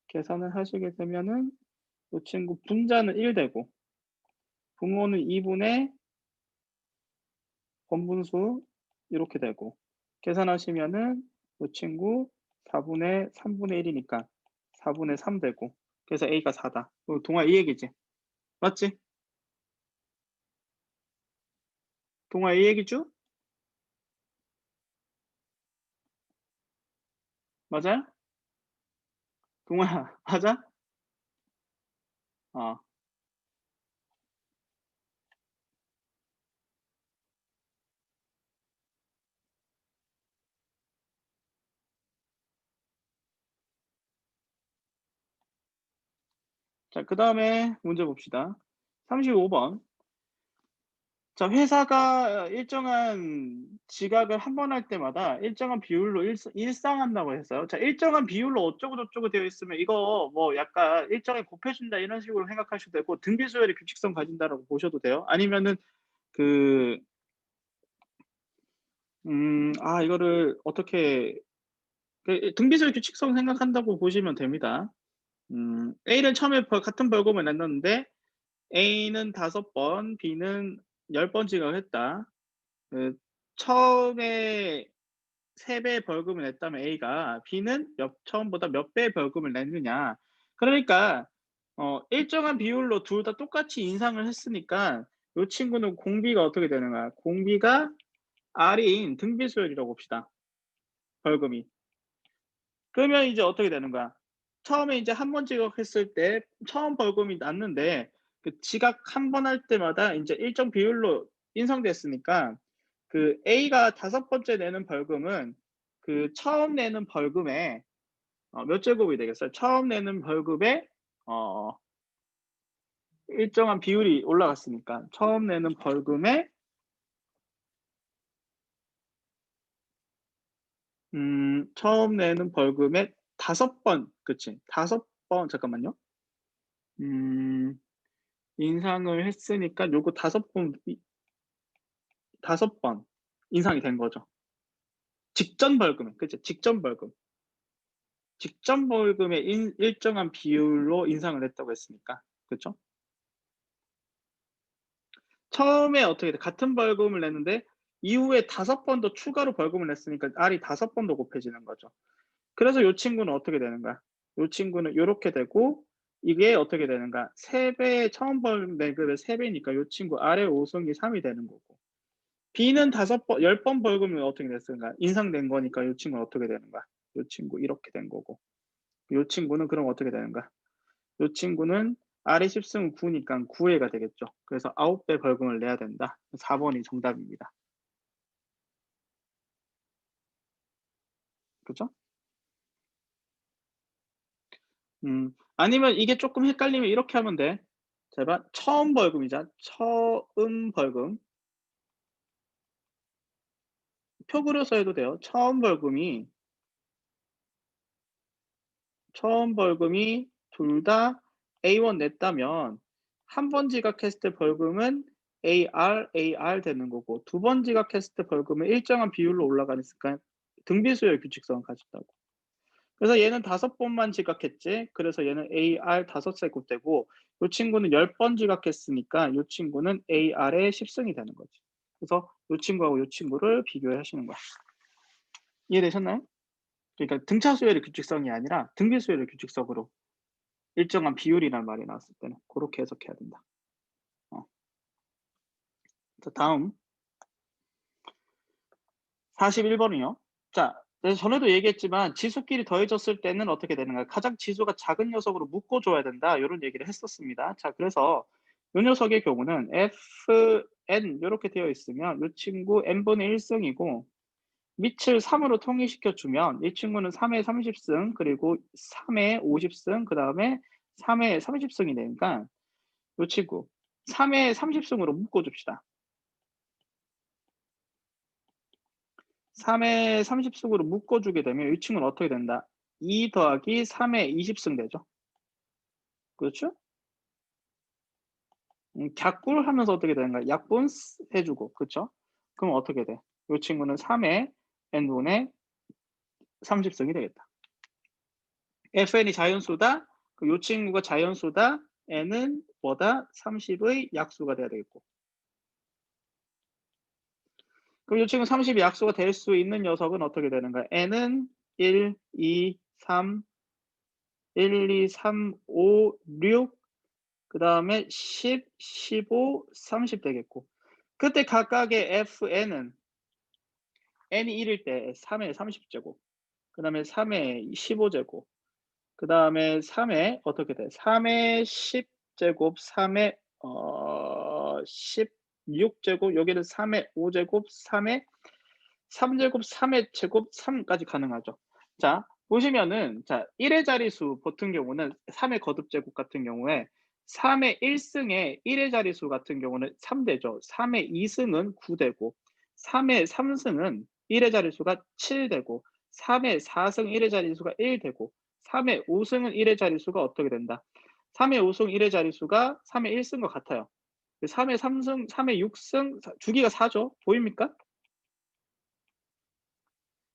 계산을 하시게 되면은 이 친구 분자는 1 되고 분모는 2분의 번분수 이렇게 되고 계산하시면은 이 친구 4분의 3분의 1이니까 4분의 3 되고 그래서 A가 4다. 동아 이 얘기지? 맞지? 동아 이 얘기죠? 맞아요? 동아야 맞아? 어. 자 그다음에 문제 봅시다. 35번. 자 회사가 일정한 지각을 한 번 할 때마다 일정한 비율로 일상한다고 했어요. 자 일정한 비율로 어쩌고 저쩌고 되어 있으면 이거 뭐 약간 일정에 곱해 준다 이런 식으로 생각하셔도 되고 등비 수열이 규칙성 가진다라고 보셔도 돼요. 아니면은 그 이거를 어떻게 등비 수열 규칙성 생각한다고 보시면 됩니다. A는 처음에 같은 벌금을 냈는데 A는 5번, B는 10번 지각을 했다. 처음에 3배 벌금을 냈다면 A가 B는 처음보다 몇 배의 벌금을 냈느냐. 그러니까 일정한 비율로 둘 다 똑같이 인상을 했으니까 요 친구는 공비가 어떻게 되는 거야? 공비가 R인 등비 수열이라고 봅시다. 벌금이. 그러면 이제 어떻게 되는 거야? 처음에 이제 한 번 지각했을 때 처음 벌금이 났는데 그 지각 한 번 할 때마다 인제 일정 비율로 인상됐으니까 그 A가 5번째 내는 벌금은 그 처음 내는 벌금의 몇 제곱이 되겠어요? 처음 내는 벌금의 어 일정한 비율이 올라갔으니까 처음 내는 벌금의 처음 내는 벌금의 5번, 그치? 5번, 잠깐만요. 인상을 했으니까 요거 5번 인상이 된 거죠. 직전 벌금, 그치? 직전 벌금. 직전 벌금의 일정한 비율로 인상을 했다고 했으니까. 그쵸? 처음에 어떻게 돼? 같은 벌금을 냈는데 이후에 5번 더 추가로 벌금을 냈으니까 R이 5번 더 곱해지는 거죠. 그래서 요 친구는 어떻게 되는가? 요 친구는 요렇게 되고 이게 어떻게 되는가? 3배 처음 벌금 매급의 3배니까 요 친구 R의 5승이 3이 되는 거고. B는 5번 10번 벌금이 어떻게 됐을까? 인상된 거니까 요 친구는 어떻게 되는가? 요 친구 이렇게 된 거고. 요 친구는 그럼 어떻게 되는가? 요 친구는 R의 10승은 9니까 9회가 되겠죠. 그래서 9배 벌금을 내야 된다. 4번이 정답입니다. 그죠? 아니면 이게 조금 헷갈리면 이렇게 하면 돼. 제발 처음 벌금이자 처음 벌금. 표 그려서 해도 돼요. 처음 벌금이 둘 다 A1 냈다면 한 번 지각했을 때 벌금은 AR 되는 거고 두 번 지각했을 때 벌금은 일정한 비율로 올라가니까 등비수열 규칙성을 가진다고. 그래서 얘는 5번만 지각했지. 그래서 얘는 AR 5세곱 되고 이 친구는 10번 지각했으니까 이 친구는 AR의 10승이 되는 거지. 그래서 이 친구하고 이 친구를 비교해 하시는 거야. 이해되셨나요? 그러니까 등차 수열의 규칙성이 아니라 등비 수열의 규칙성으로 일정한 비율이라는 말이 나왔을 때는 그렇게 해석해야 된다. 자, 다음 41번이요. 자, 그래서 전에도 얘기했지만 지수끼리 더해졌을 때는 어떻게 되는가? 가장 지수가 작은 녀석으로 묶어줘야 된다. 이런 얘기를 했었습니다. 자, 그래서 이 녀석의 경우는 fn 이렇게 되어 있으면 이 친구 n분의 1승이고 밑을 3으로 통일시켜주면 이 친구는 3의 30승 그리고 3의 50승 그 다음에 3의 30승이 되니까 이 친구 3의 30승으로 묶어줍시다. 3의 30승으로 묶어주게 되면 이 친구는 어떻게 된다? 2 더하기 3의 20승 되죠. 그렇죠? 객굴 하면서 어떻게 되는가? 약분 해주고, 그렇죠? 그럼 어떻게 돼? 이 친구는 3의 n분의 30승이 되겠다. fn이 자연수다. 이 친구가 자연수다. n은 뭐다? 30의 약수가 돼야 되겠고. 그럼 이 친구 30의 약수가 될 수 있는 녀석은 어떻게 되는가? n은 1, 2, 3, 1, 2, 3, 5, 6, 그 다음에 10, 15, 30 되겠고. 그때 각각의 fn은 n이 1일 때 3의 30제곱, 그 다음에 3의 15제곱, 그 다음에 3의 어떻게 돼? 3의 10제곱, 3의 16제곱, 여기는 3의 5제곱, 3의 3제곱, 3의 제곱, 3까지 가능하죠. 자, 보시면은, 자, 1의 자리수 같은 경우는 3의 거듭제곱 같은 경우에 3의 1승에 1의 자리수 같은 경우는 3되죠. 3의 2승은 9되고, 3의 3승은 1의 자리수가 7되고, 3의 4승 1의 자리수가 1되고, 3의 5승은 1의 자리수가 어떻게 된다? 3의 5승 1의 자리수가 3의 1승과 같아요. 3의 3승, 3의 6승, 주기가 4죠. 보입니까?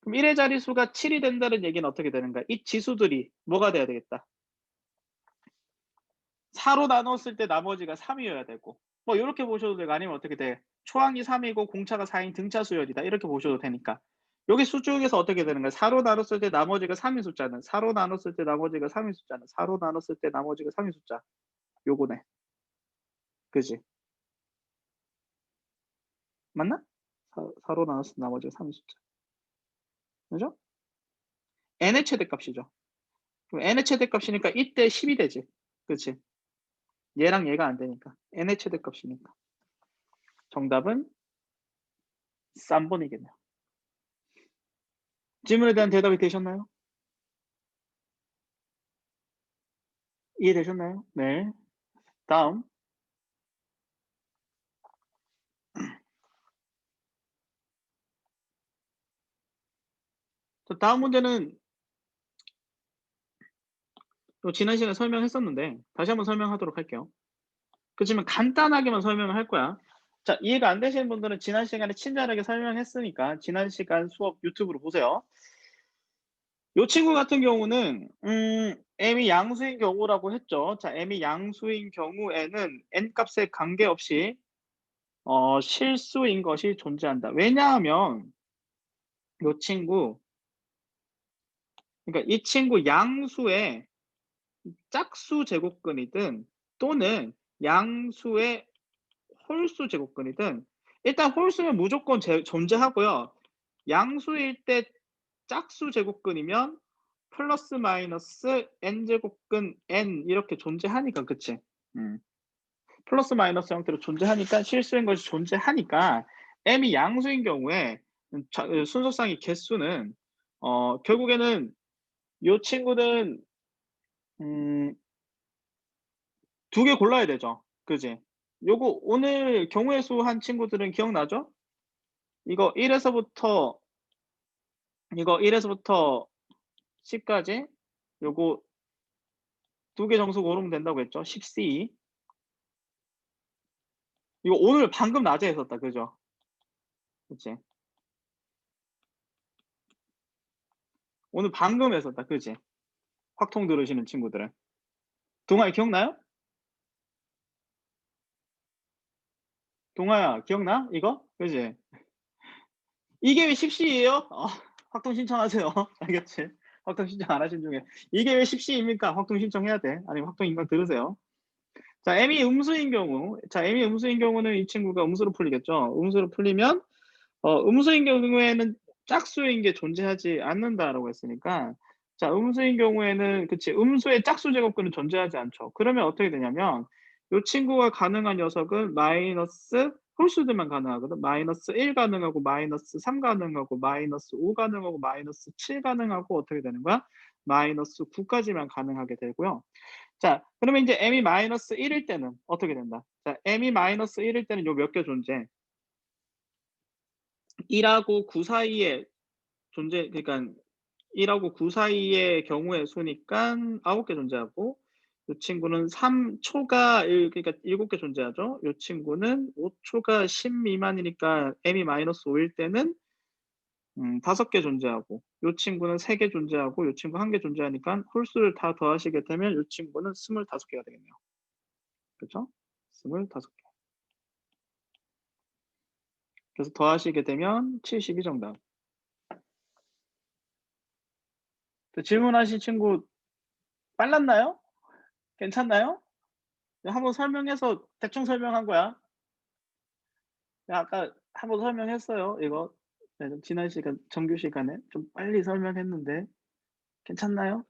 그럼 1의 자리수가 7이 된다는 얘기는 어떻게 되는가? 이 지수들이 뭐가 돼야 되겠다? 4로 나눴을 때 나머지가 3이어야 되고 뭐 이렇게 보셔도 되고 아니면 어떻게 돼? 초항이 3이고 공차가 4인 등차 수열이다. 이렇게 보셔도 되니까. 여기 수 중에서 어떻게 되는 거야? 4로 나눴을 때 나머지가 3인 숫자는 4로 나눴을 때 나머지가 3인 숫자는 4로 나눴을 때 나머지가 3인 숫자. 요거네. 그지? 맞나? 4로 나눴을 때 나머지가 3인 숫자. 그죠? n의 최대값이죠. 그럼 n의 최대값이니까 이때 10이 되지. 그렇지? 얘랑 얘가 안 되니까. n의 최대값이니까. 정답은 3번이겠네요. 질문에 대한 대답이 되셨나요? 이해되셨나요? 네. 다음. 자, 다음 문제는 또 지난 시간에 설명했었는데 다시 한번 설명하도록 할게요. 그렇지만 간단하게만 설명을 할 거야. 자, 이해가 안 되시는 분들은 지난 시간에 친절하게 설명했으니까 지난 시간 수업 유튜브로 보세요. 요 친구 같은 경우는 m이 양수인 경우라고 했죠. 자, m이 양수인 경우에는 n 값에 관계없이 실수인 것이 존재한다. 왜냐하면 요 친구, 그러니까 이 친구 양수의 짝수 제곱근이든 또는 양수의 홀수 제곱근이든, 일단 홀수는 무조건 존재하고요. 양수일 때 짝수 제곱근이면 플러스 마이너스 n 제곱근 n 이렇게 존재하니까, 그치? 플러스 마이너스 형태로 존재하니까, 실수인 것이 존재하니까 m이 양수인 경우에 순서상의 개수는 결국에는 이 친구는 두 개 골라야 되죠. 그지? 요거 오늘 경우의 수 한 친구들은 기억나죠? 이거 1에서부터 10까지 요거 두 개 정수 고르면 된다고 했죠. 10C. 이거 오늘 방금 낮에 했었다. 그죠? 그치? 오늘 방금 했었다. 그지? 확통 들으시는 친구들은. 동아야 기억나요? 동아야 기억나? 이거? 그지? 이게 왜 10C예요? 확통 신청하세요. 알겠지? 확통 신청 안 하신 중에 이게 왜 10C입니까? 확통 신청해야 돼. 아니면 확통 인강 들으세요. 자, m이 음수인 경우. 자, m이 음수인 경우는 이 친구가 음수로 풀리겠죠. 음수로 풀리면 음수인 경우에는 짝수인 게 존재하지 않는다라고 했으니까, 자, 음수인 경우에는 그치, 음수의 짝수 제곱근은 존재하지 않죠. 그러면 어떻게 되냐면 이 친구가 가능한 녀석은 마이너스 홀수들만 가능하거든. 마이너스 1 가능하고 마이너스 3 가능하고 마이너스 5 가능하고 마이너스 7 가능하고 어떻게 되는 거야? 마이너스 9까지만 가능하게 되고요. 자, 그러면 이제 m이 마이너스 1일 때는 어떻게 된다? 자, m이 마이너스 1일 때는 요 몇 개 존재? 1하고 9 사이에 존재, 그러니까 1하고 9 사이의 경우의 수니까 9개 존재하고, 이 친구는 3초가 그러니까 7개 존재하죠. 이 친구는 5초가 10 미만이니까 m이 마이너스 5일 때는 5개 존재하고, 이 친구는 3개 존재하고, 이 친구 1개 존재하니까 홀수를 다 더하시게 되면 이 친구는 25개가 되겠네요. 그렇죠? 25개. 그래서 더하시게 되면 72 정답. 질문하신 친구 빨랐나요? 괜찮나요? 한번 설명해서 대충 설명한 거야. 아까 한번 설명했어요. 이거 지난 시간 정규 시간에 좀 빨리 설명했는데 괜찮나요?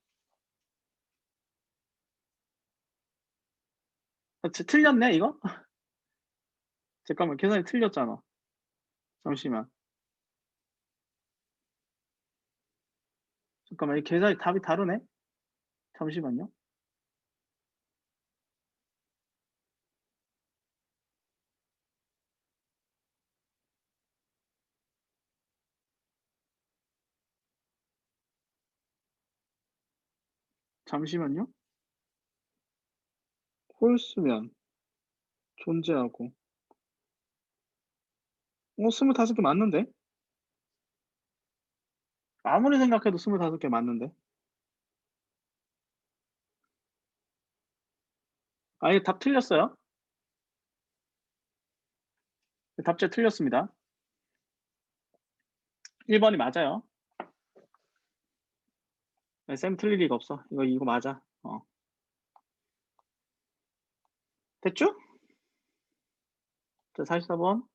틀렸네 이거? 잠깐만, 계산이 틀렸잖아. 잠시만. 잠깐만, 이 계산이 답이 다르네. 잠시만요. 잠시만요. 홀수면 존재하고 25개 맞는데? 아무리 생각해도 25개 맞는데? 아예 답 틀렸어요. 답제 틀렸습니다. 1번이 맞아요. 네, 쌤 틀릴 리가 없어. 이거 맞아. 됐죠? 자, 44번.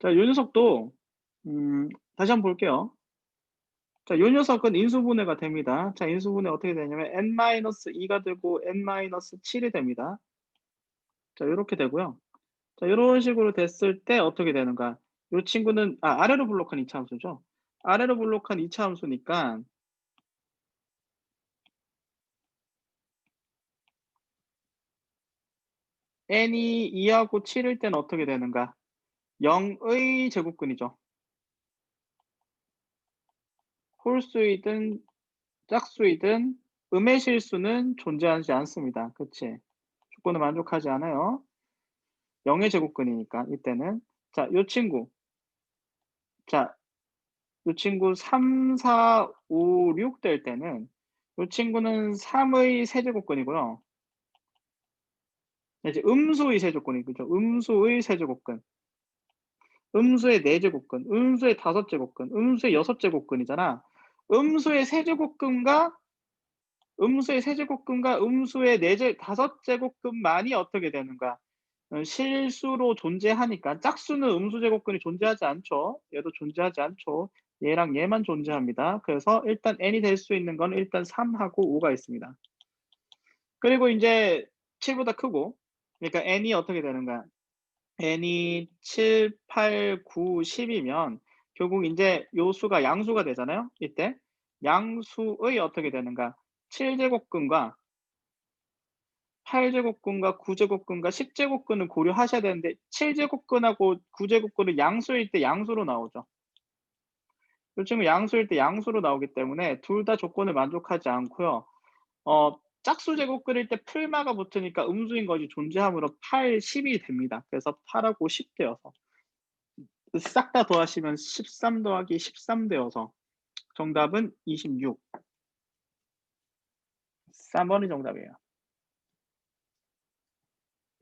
자, 요 녀석도 다시 한번 볼게요. 자, 요 녀석은 인수분해가 됩니다. 자, 인수분해 어떻게 되냐면 n-2가 되고 n-7이 됩니다. 자, 요렇게 되고요. 자, 요런 식으로 됐을 때 어떻게 되는가? 요 친구는 아래로 블록한 2차 함수죠. 아래로 블록한 2차 함수니까 n이 2하고 7일 때는 어떻게 되는가? 0의 제곱근이죠. 홀수이든 짝수이든 음의 실수는 존재하지 않습니다. 그치? 조건을 만족하지 않아요. 0의 제곱근이니까 이때는. 자, 요 친구. 자, 요 친구 3, 4, 5, 6 될 때는 요 친구는 3의 세제곱근이고요. 이제 음수의 세제곱근이 그죠? 음수의 세제곱근. 음수의 4제곱근, 음수의 5제곱근, 음수의 6제곱근이잖아. 음수의 세제곱근과 음수의 세제곱근과 음수의 5제곱근만이 어떻게 되는가? 실수로 존재하니까 짝수는 음수 제곱근이 존재하지 않죠. 얘도 존재하지 않죠. 얘랑 얘만 존재합니다. 그래서 일단 n이 될 수 있는 건 일단 3하고 5가 있습니다. 그리고 이제 7보다 크고 그러니까 n이 어떻게 되는가? n이 7, 8, 9, 10이면 결국 이제 요 수가 양수가 되잖아요. 이때 양수의 어떻게 되는가? 7제곱근과 8제곱근과 9제곱근과 10제곱근을 고려하셔야 되는데 7제곱근하고 9제곱근은 양수일 때 양수로 나오죠. 이 친구 양수일 때 양수로 나오기 때문에 둘 다 조건을 만족하지 않고요. 짝수 제곱근일 때 풀마가 붙으니까 음수인 것이 존재하므로 8, 10이 됩니다. 그래서 8하고 10 되어서 싹 다 더하시면 13 더하기 13 되어서 정답은 26. 3번이 정답이에요.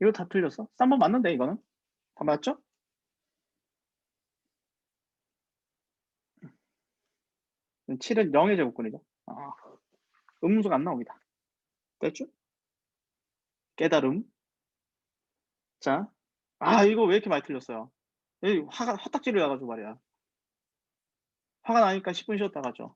이거 다 틀렸어? 3번 맞는데 이거는? 다 맞죠? 7은 0의 제곱근이죠. 음수가 안 나옵니다. 됐죠? 깨달음. 자, 이거 왜 이렇게 많이 틀렸어요? 여기 화딱지를 나가지고 말이야. 화가 나니까 10분 쉬었다 가죠.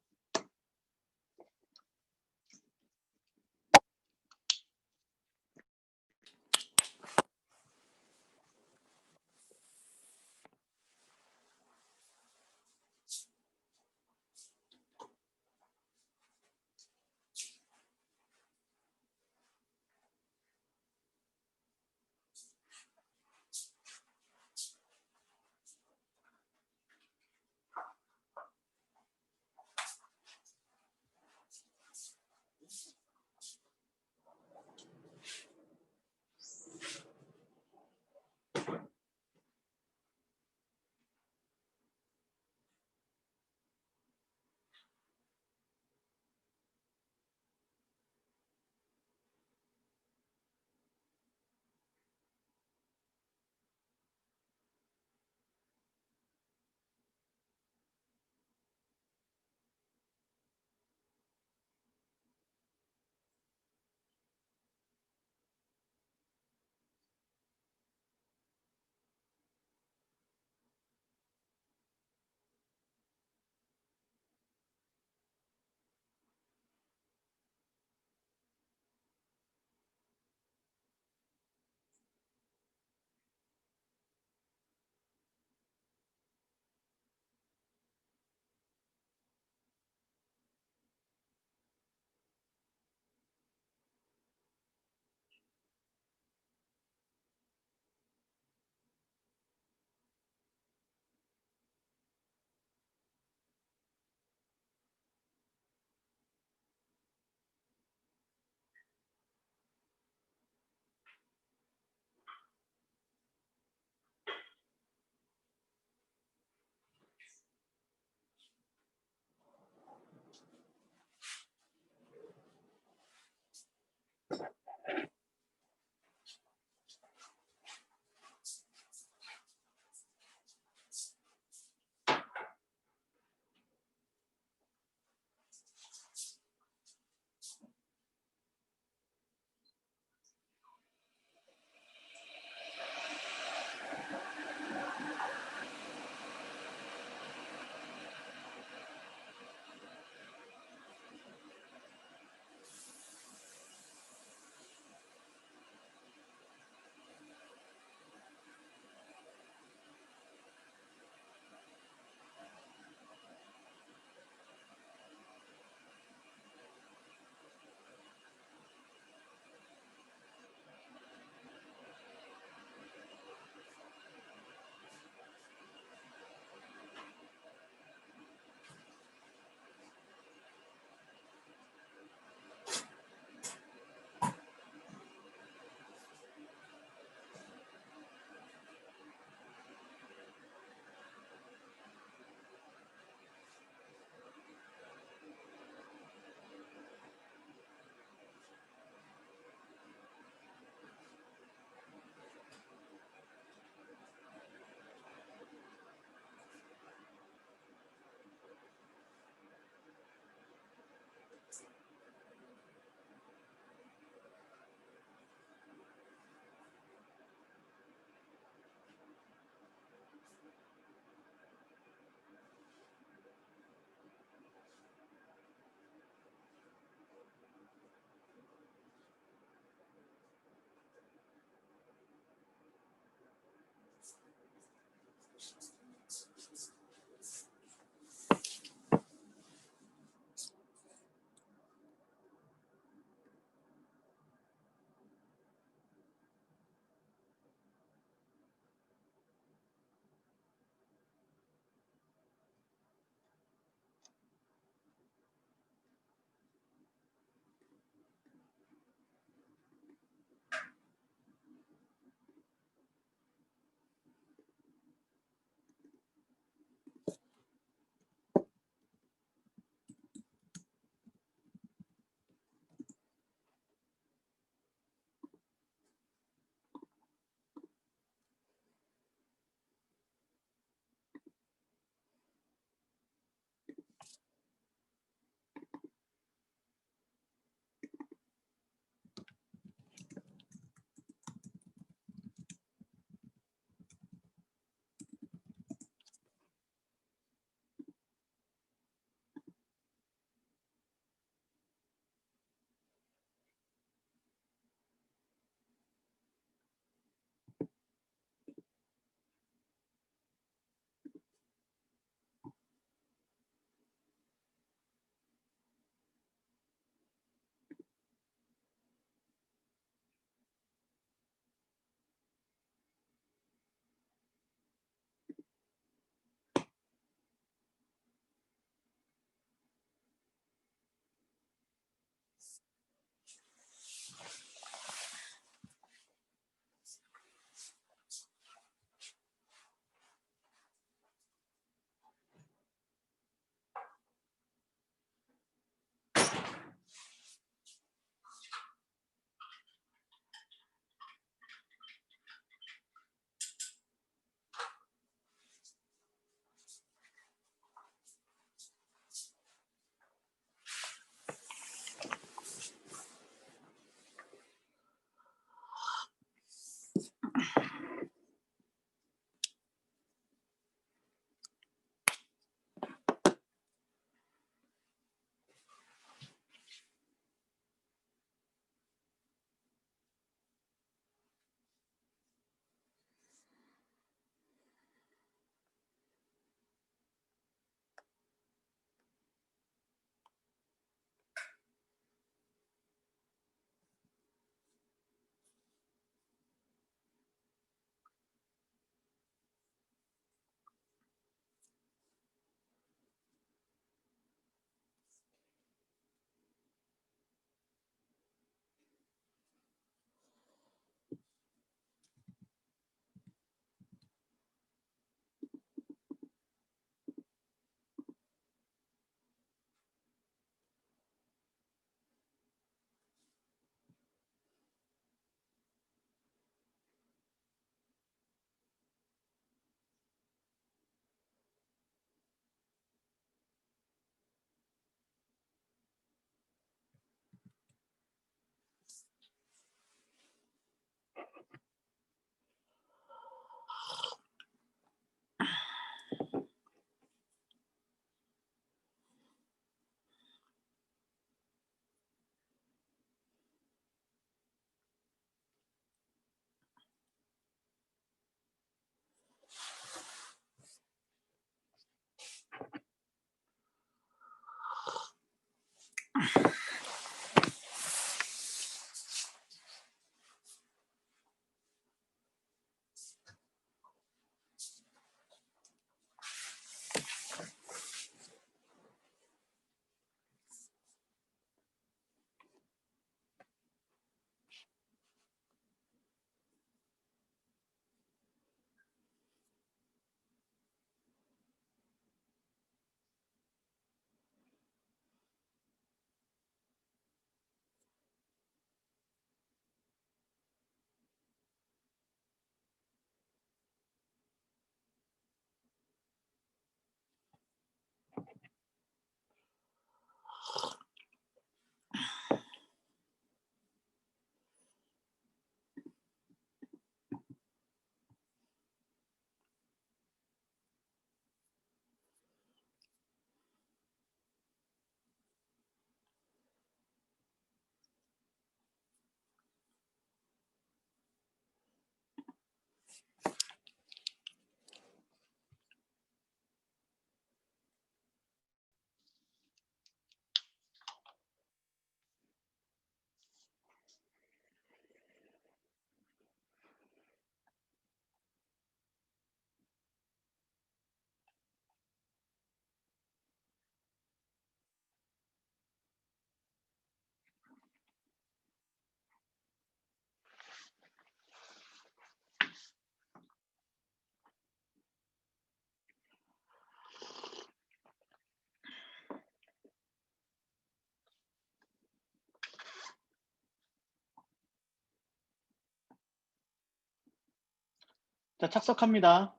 자, 착석합니다.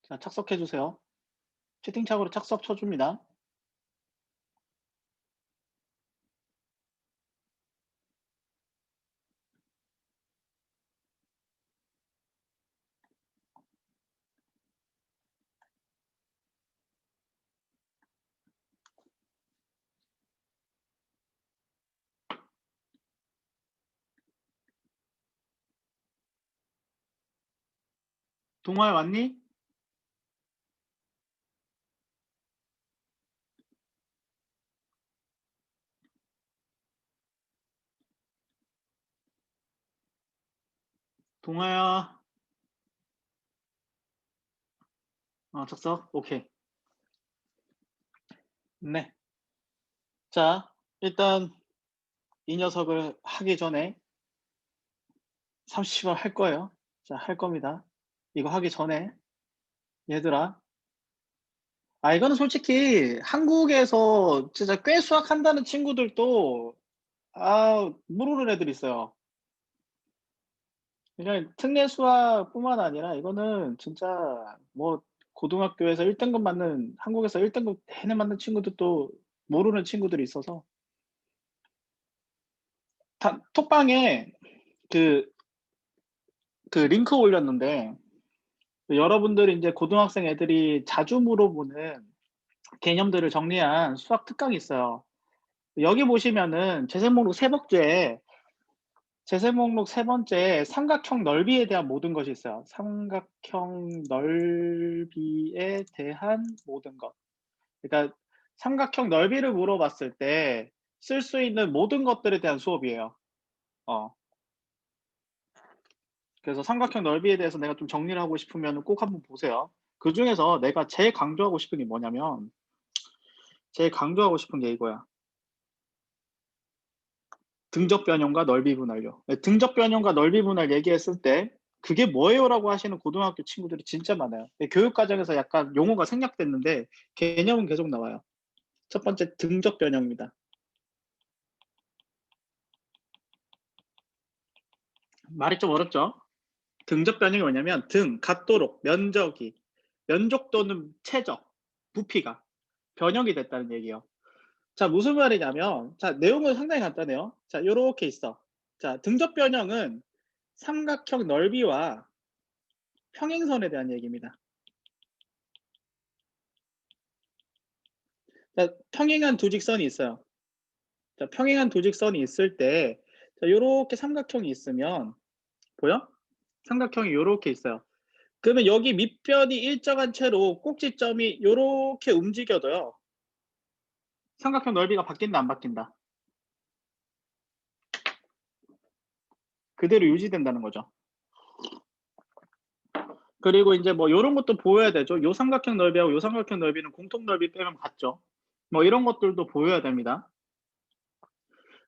자, 착석해 주세요. 채팅창으로 착석 쳐줍니다. 동아야 왔니? 동아야. 착석. 오케이. 네. 자, 일단 이 녀석을 하기 전에 30분 할 거예요. 자, 할 겁니다. 이거 하기 전에 얘들아, 이거는 솔직히 한국에서 진짜 꽤 수학한다는 친구들도 모르는 애들 있어요. 그냥 특례 수학뿐만 아니라 이거는 진짜 뭐 고등학교에서 1등급 맞는, 한국에서 1등급 내내 맞는 친구들도 모르는 친구들이 있어서 톡방에 그 링크 올렸는데, 여러분들이 이제 고등학생 애들이 자주 물어보는 개념들을 정리한 수학 특강이 있어요. 여기 보시면은 재생 목록 세 번째 삼각형 넓이에 대한 모든 것이 있어요. 삼각형 넓이에 대한 모든 것. 그러니까 삼각형 넓이를 물어봤을 때 쓸 수 있는 모든 것들에 대한 수업이에요. 그래서 삼각형 넓이에 대해서 내가 좀 정리를 하고 싶으면 꼭 한번 보세요. 그 중에서 내가 제일 강조하고 싶은 게 뭐냐면, 제일 강조하고 싶은 게 이거야. 등적 변형과 넓이 분할요. 등적 변형과 넓이 분할 얘기했을 때 그게 뭐예요라고 하시는 고등학교 친구들이 진짜 많아요. 교육 과정에서 약간 용어가 생략됐는데 개념은 계속 나와요. 첫 번째 등적 변형입니다. 말이 좀 어렵죠? 등적 변형이 뭐냐면 같도록 면적 또는 최적, 부피가 변형이 됐다는 얘기예요. 자, 무슨 말이냐면, 자, 내용은 상당히 간단해요. 자, 요렇게 있어. 자, 등적 변형은 삼각형 넓이와 평행선에 대한 얘기입니다. 자, 평행한 두 직선이 있어요. 자, 평행한 두 직선이 있을 때, 자, 요렇게 삼각형이 있으면, 보여? 삼각형이 요렇게 있어요. 그러면 여기 밑변이 일정한 채로 꼭지점이 요렇게 움직여도요, 삼각형 넓이가 바뀐다, 안 바뀐다? 그대로 유지된다는 거죠. 그리고 이제 뭐 요런 것도 보여야 되죠. 요 삼각형 넓이하고 요 삼각형 넓이는 공통 넓이 빼면 같죠. 뭐 이런 것들도 보여야 됩니다.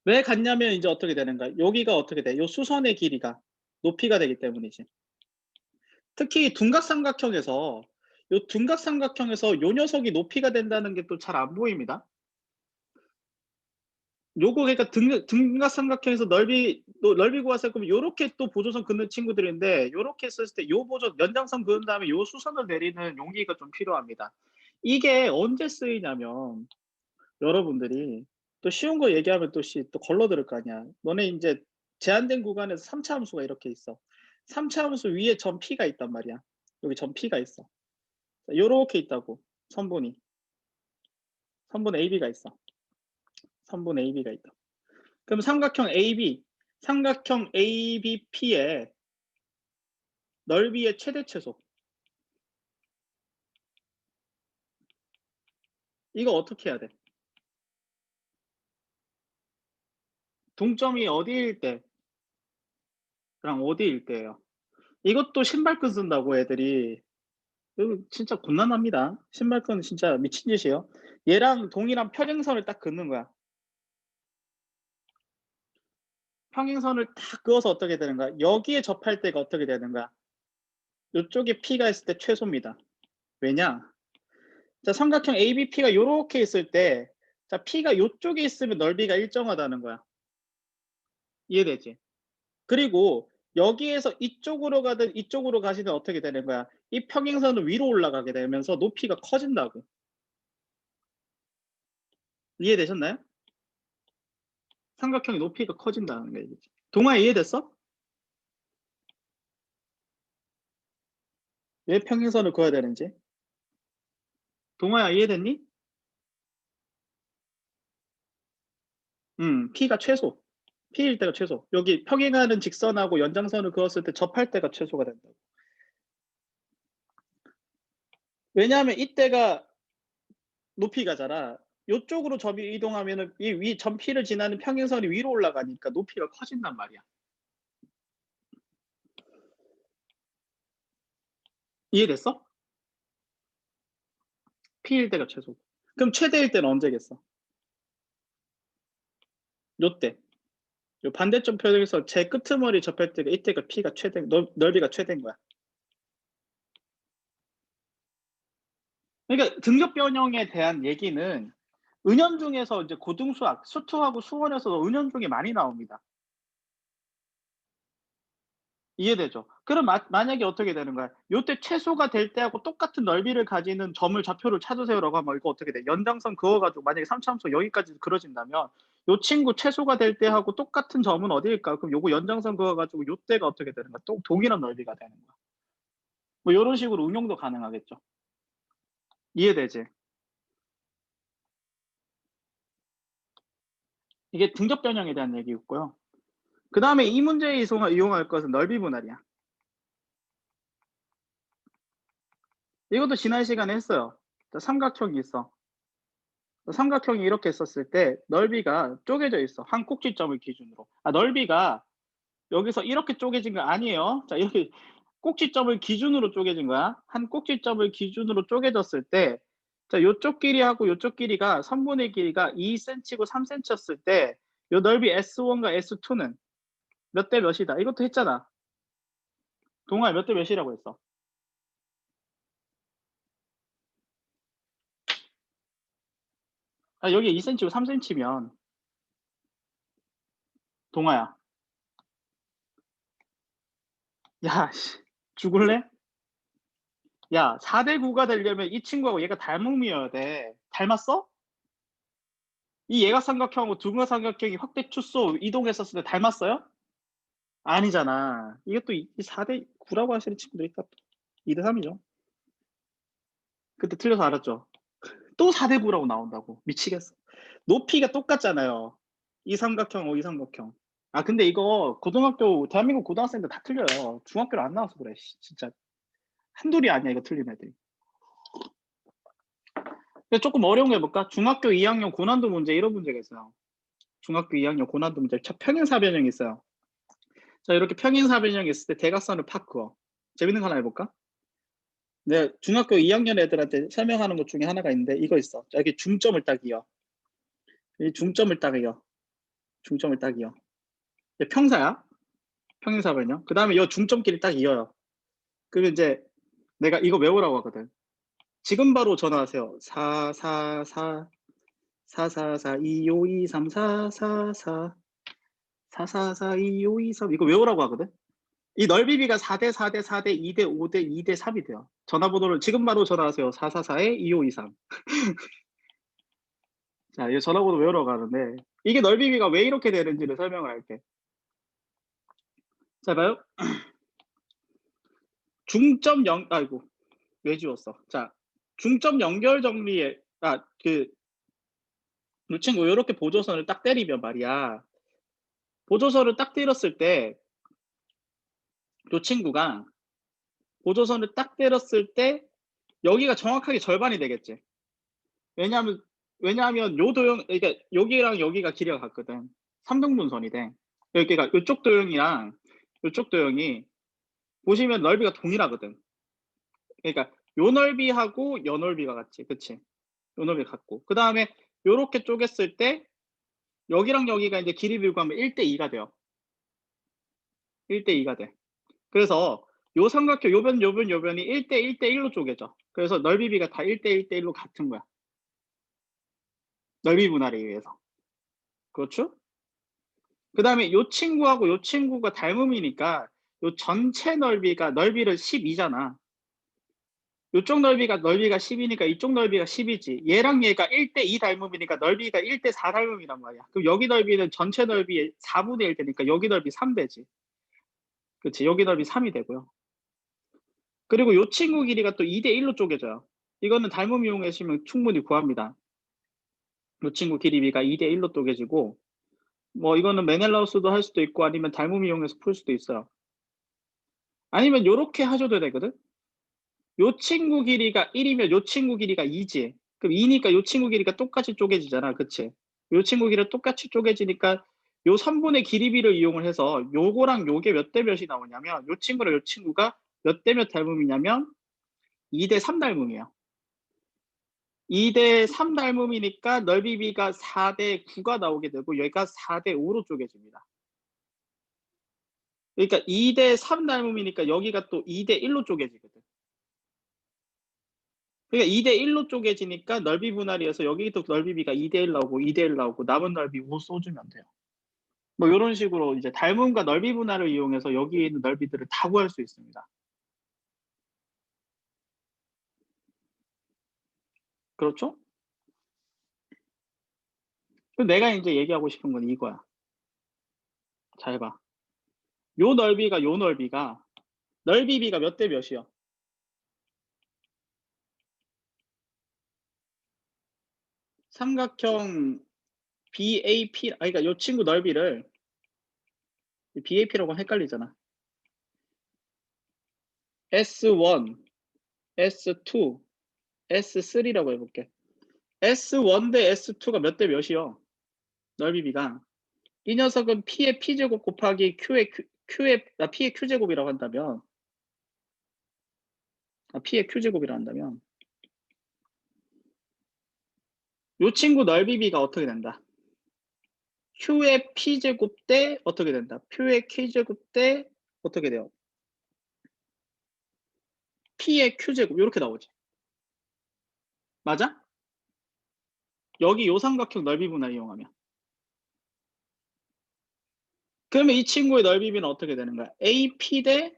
왜 같냐면 이제 어떻게 되는가? 여기가 어떻게 돼? 요 수선의 길이가 높이가 되기 때문이지. 특히 둔각삼각형에서 요 녀석이 높이가 된다는 게 또 잘 안 보입니다. 요거 그러니까 둔각삼각형에서 넓이 구하세요. 그러면 요렇게 또 보조선 긋는 친구들인데, 요렇게 했을 때 요 연장선 그은 다음에 요 수선을 내리는 용기가 좀 필요합니다. 이게 언제 쓰이냐면, 여러분들이 또 쉬운 거 얘기하면 또 걸러들을 거 아니야. 너네 이제 제한된 구간에서 3차 함수가 이렇게 있어. 3차 함수 위에 점 P가 있단 말이야. 여기 점 P가 있어. 요렇게 있다고. 선분 AB가 있어. 선분 AB가 있다. 그럼 삼각형 ABP의 넓이의 최대 최소. 이거 어떻게 해야 돼? 동점이 어디일 때랑 어디일 때예요? 이것도 신발끈 쓴다고 애들이. 이거 진짜 곤란합니다. 신발끈은 진짜 미친 짓이에요. 얘랑 동일한 평행선을 딱 긋는 거야. 평행선을 딱 그어서 어떻게 되는가? 여기에 접할 때가 어떻게 되는가? 이쪽에 P가 있을 때 최소입니다. 왜냐? 자, 삼각형 ABP가 이렇게 있을 때, 자, P가 이쪽에 있으면 넓이가 일정하다는 거야. 이해되지? 그리고 여기에서 이쪽으로 가든 이쪽으로 가시든 어떻게 되는 거야? 이 평행선은 위로 올라가게 되면서 높이가 커진다고. 이해되셨나요? 삼각형의 높이가 커진다는 거 얘기지. 동아 이해됐어? 왜 평행선을 그어야 되는지? 동아야 이해됐니? P가 최소. P일 때가 최소. 여기 평행하는 직선하고 연장선을 그었을 때 접할 때가 최소가 된다고. 왜냐하면 이때가 높이가잖아. 요쪽으로 점이 이동하면은 이 위 점 P를 지나는 평행선이 위로 올라가니까 높이가 커진단 말이야. 이해됐어? P일 때가 최소. 그럼 최대일 때는 언제겠어? 요때. 요 반대쪽 편에서 제 끄트머리 접할 때가 이때가 P가 최대, 넓이가 최대인 거야. 그러니까 등급 변형에 대한 얘기는 은연중에서 이제 고등수학, 수투하고 수원에서도 은연중에 많이 나옵니다. 이해되죠? 그럼 만약에 어떻게 되는 거야? 요때 최소가 될 때하고 똑같은 넓이를 가지는 점을 좌표를 찾으세요라고 하면 이거 어떻게 돼? 연장선 그어가지고 만약에 3차함수 여기까지 그려진다면 요 친구 최소가 될 때하고 똑같은 점은 어디일까? 그럼 요거 연장선 그어가지고 요때가 어떻게 되는 거야? 또 동일한 넓이가 되는 거야. 뭐 요런 식으로 응용도 가능하겠죠. 이해되지? 이게 등급 변형에 대한 얘기였고요. 그 다음에 이 문제에 이용할 것은 넓이 분할이야. 이것도 지난 시간에 했어요. 삼각형이 있어. 삼각형이 이렇게 있었을 때 넓이가 쪼개져 있어. 한 꼭지점을 기준으로. 넓이가 여기서 이렇게 쪼개진 거 아니에요. 자, 이렇게 꼭지점을 기준으로 쪼개진 거야. 한 꼭지점을 기준으로 쪼개졌을 때, 자, 요쪽 길이하고 요쪽 길이가 선분의 길이가 2cm고 3cm였을 때, 요 넓이 S1과 S2는 몇 대 몇이다. 이것도 했잖아. 동아야 몇 대 몇이라고 했어? 여기 2cm고 3cm면 동아야. 야, 씨, 죽을래? 야, 4대 9가 되려면 이 친구하고 얘가 닮음이어야 돼. 닮았어? 이 얘가 두각삼각형이 확대 축소 이동했었을 때 닮았어요? 아니잖아. 이것도 이 4대 9라고 하시는 친구들이 있다. 2대 3이죠. 그때 틀려서 알았죠. 또 4대 9라고 나온다고. 미치겠어. 높이가 똑같잖아요. 이 삼각형, 이 삼각형. 근데 이거 대한민국 고등학생들 다 틀려요. 중학교를 안 나와서 그래. 진짜. 한둘이 아니야, 이거 틀린 애들이. 조금 어려운 거 해볼까? 중학교 2학년 고난도 문제 이런 문제가 있어요. 중학교 2학년 고난도 문제 평행사변형이 있어요. 자, 이렇게 평행사변형이 있을 때 대각선을 팍 그어. 재밌는 거 하나 해볼까? 네, 중학교 2학년 애들한테 설명하는 것 중에 하나가 있는데 이거 있어. 자, 여기 중점을 딱 이어. 이 중점을 딱 이어. 중점을 딱 이어. 이게 평사야. 평행사변형. 그 다음에 이 중점끼리 딱 이어요. 그리고 이제 내가 이거 외우라고 하거든. 지금 바로 전화하세요. 444 444 2523 444 444 2523 이거 외우라고 하거든. 이 넓이비가 4대 4대 4대 2대 5대 2대 3이 돼요. 전화번호를 지금 바로 전화하세요. 444-2523. 자, 이 전화번호 외우라고 하는데 이게 넓이비가 왜 이렇게 되는지를 설명을 할게. 자, 봐요. 아이고, 왜 지웠어? 자, 중점 연결 정리에, 이 친구 이렇게 보조선을 딱 때리면 말이야. 보조선을 딱 때렸을 때, 이 친구가 보조선을 딱 때렸을 때, 여기가 정확하게 절반이 되겠지. 왜냐하면 요 도형, 그러니까 여기랑 여기가 길이가 같거든. 3등분선이 돼. 그러니까 이쪽 도형이랑 이쪽 도형이 보시면 넓이가 동일하거든. 그러니까 요 넓이하고 요 넓이가 같지, 그치? 요 넓이 같고. 그 다음에 요렇게 쪼갰을 때 여기랑 여기가 이제 길이 비교하면 1대2가 돼요. 1대2가 돼. 그래서 요 삼각형 요변이 1대1대1로 쪼개져. 그래서 넓이비가 다 1대1대1로 같은 거야. 넓이 분할에 의해서. 그렇죠? 그 다음에 요 친구하고 요 친구가 닮음이니까 요 전체 넓이를 12잖아. 요쪽 넓이가 10이니까 이쪽 넓이가 10이지. 얘랑 얘가 1:2 닮음이니까 넓이가 1:4 닮음이란 말이야. 그럼 여기 넓이는 전체 넓이의 4분의 1 되니까 여기 넓이 3 되지. 그치? 여기 넓이 3이 되고요. 그리고 요 친구 길이가 또 2:1로 쪼개져요. 이거는 닮음 이용하시면 충분히 구합니다. 요 친구 길이가 2:1로 쪼개지고, 뭐 이거는 메넬라우스도 할 수도 있고 아니면 닮음 이용해서 풀 수도 있어요. 아니면 요렇게 하셔도 되거든. 요 친구 길이가 1이면 요 친구 길이가 2지. 그럼 2니까 요 친구 길이가 똑같이 쪼개지잖아. 그치? 요 친구 길이가 똑같이 쪼개지니까 요 선분의 길이비를 이용을 해서 요거랑 요게 몇 대 몇이 나오냐면, 요 친구랑 요 친구가 몇 대 몇 닮음이냐면 2:3 닮음이에요. 2:3 닮음이니까 넓이비가 4:9가 나오게 되고 여기가 4:5로 쪼개집니다. 그러니까 2:3 닮음이니까 여기가 또 2:1로 쪼개지거든. 그러니까 2:1로 쪼개지니까 넓이 분할이어서 여기도 넓이비가 2:1 나오고 2:1 나오고 남은 넓이 5 써주면 돼요. 뭐 요런 식으로 이제 닮음과 넓이 분할을 이용해서 여기에 있는 넓이들을 다 구할 수 있습니다. 그렇죠? 그럼 내가 인제 얘기하고 싶은 건 이거야. 잘 봐. 요 넓이가 넓이비가 몇 대 몇이요? 삼각형 BAP, 그러니까 요 친구 넓이를 BAP라고 하면 헷갈리잖아. S1, S2, S3라고 해볼게. S1 대 S2가 몇 대 몇이요? 넓이비가. 이 녀석은 P의 P제곱 곱하기 P의 Q제곱이라고 한다면, P의 Q제곱이라고 한다면, 요 친구 넓이비가 어떻게 된다? Q의 P제곱 대 어떻게 된다? Q의 Q제곱 대 어떻게 돼요? P의 Q제곱, 요렇게 나오지. 맞아? 여기 요 삼각형 넓이 분할 이용하면. 그러면 이 친구의 넓이비는 어떻게 되는 거야? AP 대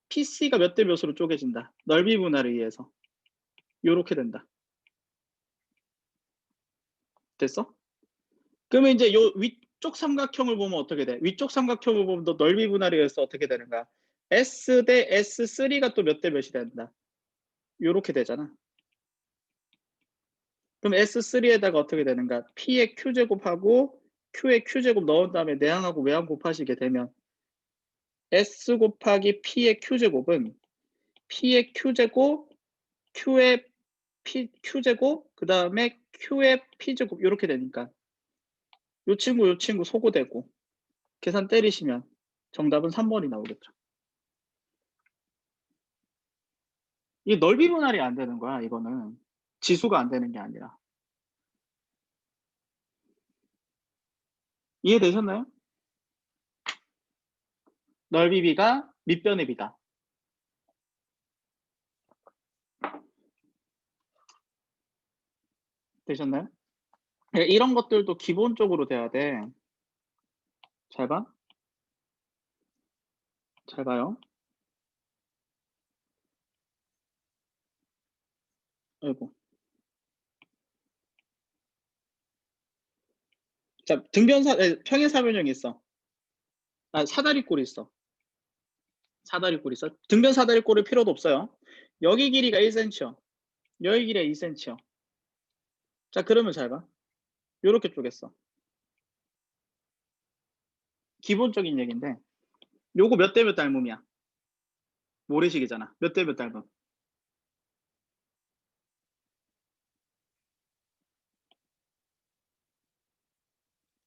PC가 몇 대 몇으로 쪼개진다. 넓이 분할에 의해서. 요렇게 된다. 됐어? 그러면 이제 요 위쪽 삼각형을 보면 어떻게 돼? 위쪽 삼각형을 보면 또 넓이 분할에 의해서 어떻게 되는 거야? S 대 S3가 또 몇 대 몇이 된다. 요렇게 되잖아. 그럼 S3에다가 어떻게 되는가? P의 Q제곱하고 Q의 Q제곱 넣은 다음에 내항하고 외항 곱하시게 되면 S 곱하기 P의 Q제곱은 P의 Q제곱, Q의 Q제곱, 그 다음에 Q의 P제곱 이렇게 되니까 요 친구 소거되고 계산 때리시면 정답은 3번이 나오겠죠. 이게 넓이 분할이 안 되는 거야. 이거는 지수가 안 되는 게 아니라. 이해되셨나요? 넓이비가 밑변의 비다. 되셨나요? 이런 것들도 기본적으로 돼야 돼. 잘 봐. 잘 봐요. 아이고. 자, 평행사변형이 있어. 사다리꼴이 있어. 사다리꼴이 있어. 등변 사다리꼴일 필요도 없어요. 여기 길이가 1cm요. 여기 길이가 2cm요. 자, 그러면 잘 봐. 요렇게 쪼갰어. 기본적인 얘기인데 요거 몇 대 몇 닮음이야? 모래식이잖아. 몇 대 몇 닮음?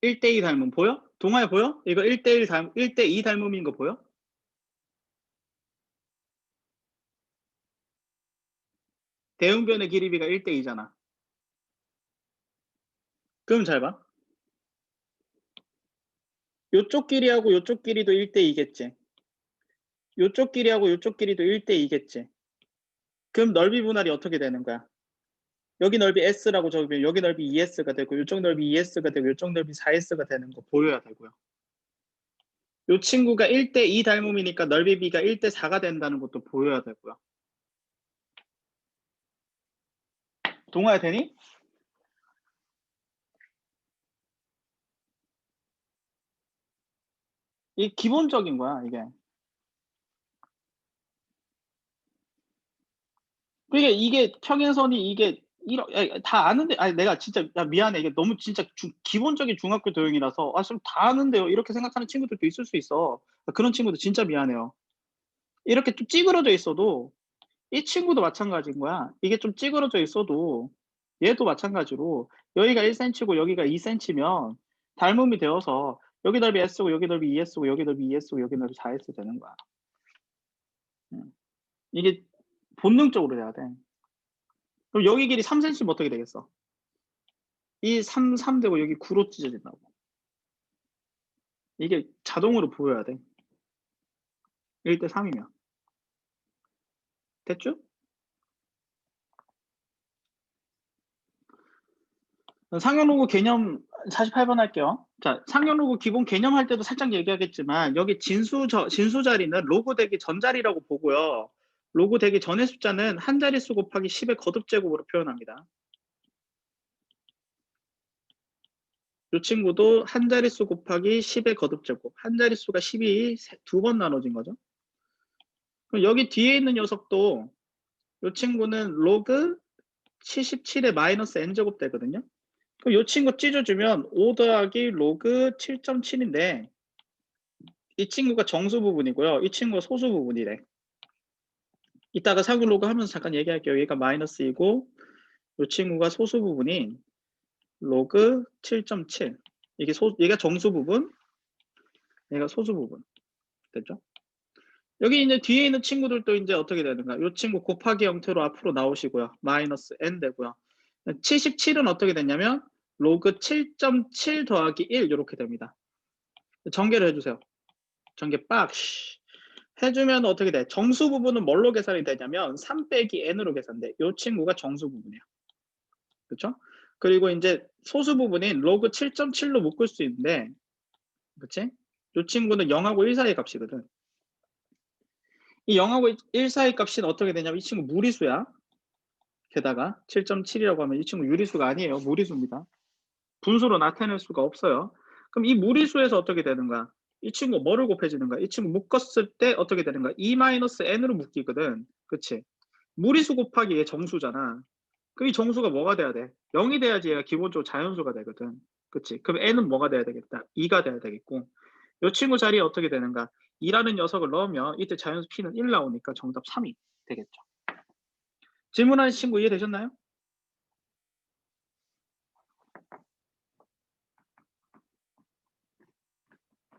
1:2 닮음 보여? 동아야 보여? 이거 1:2 닮음인 거 보여? 대응변의 길이비가 1:2잖아. 그럼 잘 봐. 요쪽 길이하고 요쪽 길이도 1:2겠지. 요쪽 길이하고 요쪽 길이도 1:2겠지. 그럼 넓이 분할이 어떻게 되는 거야? 여기 넓이 S라고 적으면 여기 넓이 2S가 되고 요쪽 넓이 2S가 되고 요쪽 넓이 4S가 되는 거 보여야 되고요. 요 친구가 1:2 닮음이니까 넓이 B가 1:4가 된다는 것도 보여야 되고요. 동화야 되니? 이 기본적인 거야, 이게. 그러니까 이게 평행선이 이게 다 아는데, 아니 내가 진짜 야 미안해. 이게 너무 진짜 기본적인 중학교 도형이라서 좀 다 아는데요. 이렇게 생각하는 친구들도 있을 수 있어. 그런 친구들 진짜 미안해요. 이렇게 좀 찌그러져 있어도 이 친구도 마찬가지인 거야. 이게 좀 찌그러져 있어도 얘도 마찬가지로 여기가 1cm고 여기가 2cm면 닮음이 되어서 여기 넓이 S고 여기 넓이 2S고 여기 넓이 2S고 여기 넓이 4S 되는 거야. 이게 본능적으로 돼야 돼. 그럼 여기 길이 3cm면 어떻게 되겠어? 이 3 되고 여기 9로 찢어진다고. 이게 자동으로 보여야 돼. 1:3이면. 됐죠? 상형로고 개념 48번 할게요. 자, 상형로고 기본 개념 할 때도 살짝 얘기하겠지만 여기 진수 자리는 로그 되기 전 자리라고 보고요. 로그 되기 전의 숫자는 한 자릿수 곱하기 10의 거듭제곱으로 표현합니다. 이 친구도 한 자릿수 곱하기 10의 거듭제곱. 한 자릿수가 10이 두 번 나눠진 거죠. 그럼 여기 뒤에 있는 녀석도 이 친구는 로그 77의 마이너스 n제곱 되거든요. 그럼 이 친구 찢어주면 5 더하기 로그 7.7인데 이 친구가 정수 부분이고요. 이 친구가 소수 부분이래. 이따가 사구 로그 하면서 잠깐 얘기할게요. 얘가 마이너스이고 이 친구가 소수 부분인 로그 7.7. 얘가 정수 부분, 얘가 소수 부분. 됐죠? 여기 이제 뒤에 있는 친구들도 이제 어떻게 되는가? 이 친구 곱하기 형태로 앞으로 나오시고요. 마이너스 n 되고요. 77은 어떻게 됐냐면 로그 7.7 더하기 1 이렇게 됩니다. 전개를 해주세요. 전개 빡 해주면 어떻게 돼? 정수 부분은 뭘로 계산이 되냐면 3 빼기 n으로 계산돼. 이 친구가 정수 부분이야. 그렇죠? 그리고 이제 소수 부분인 로그 7.7로 묶을 수 있는데, 그렇지? 이 친구는 0하고 1 사이 값이거든. 이 0하고 1 사이 값은 어떻게 되냐면 이 친구 무리수야. 게다가 7.7이라고 하면 이 친구 유리수가 아니에요. 무리수입니다. 분수로 나타낼 수가 없어요. 그럼 이 무리수에서 어떻게 되는가? 이 친구 뭐를 곱해지는가? 이 친구 묶었을 때 어떻게 되는가? 2-n으로 묶이거든. 그치? 무리수 곱하기 얘 정수잖아. 그럼 이 정수가 뭐가 돼야 돼? 0이 돼야지 얘가 기본적으로 자연수가 되거든. 그치? 그럼 n은 뭐가 돼야 되겠다? 2가 돼야 되겠고. 이 친구 자리에 어떻게 되는가? 2라는 녀석을 넣으면 이때 자연수 p는 1 나오니까 정답 3이 되겠죠. 질문하는 친구 이해되셨나요?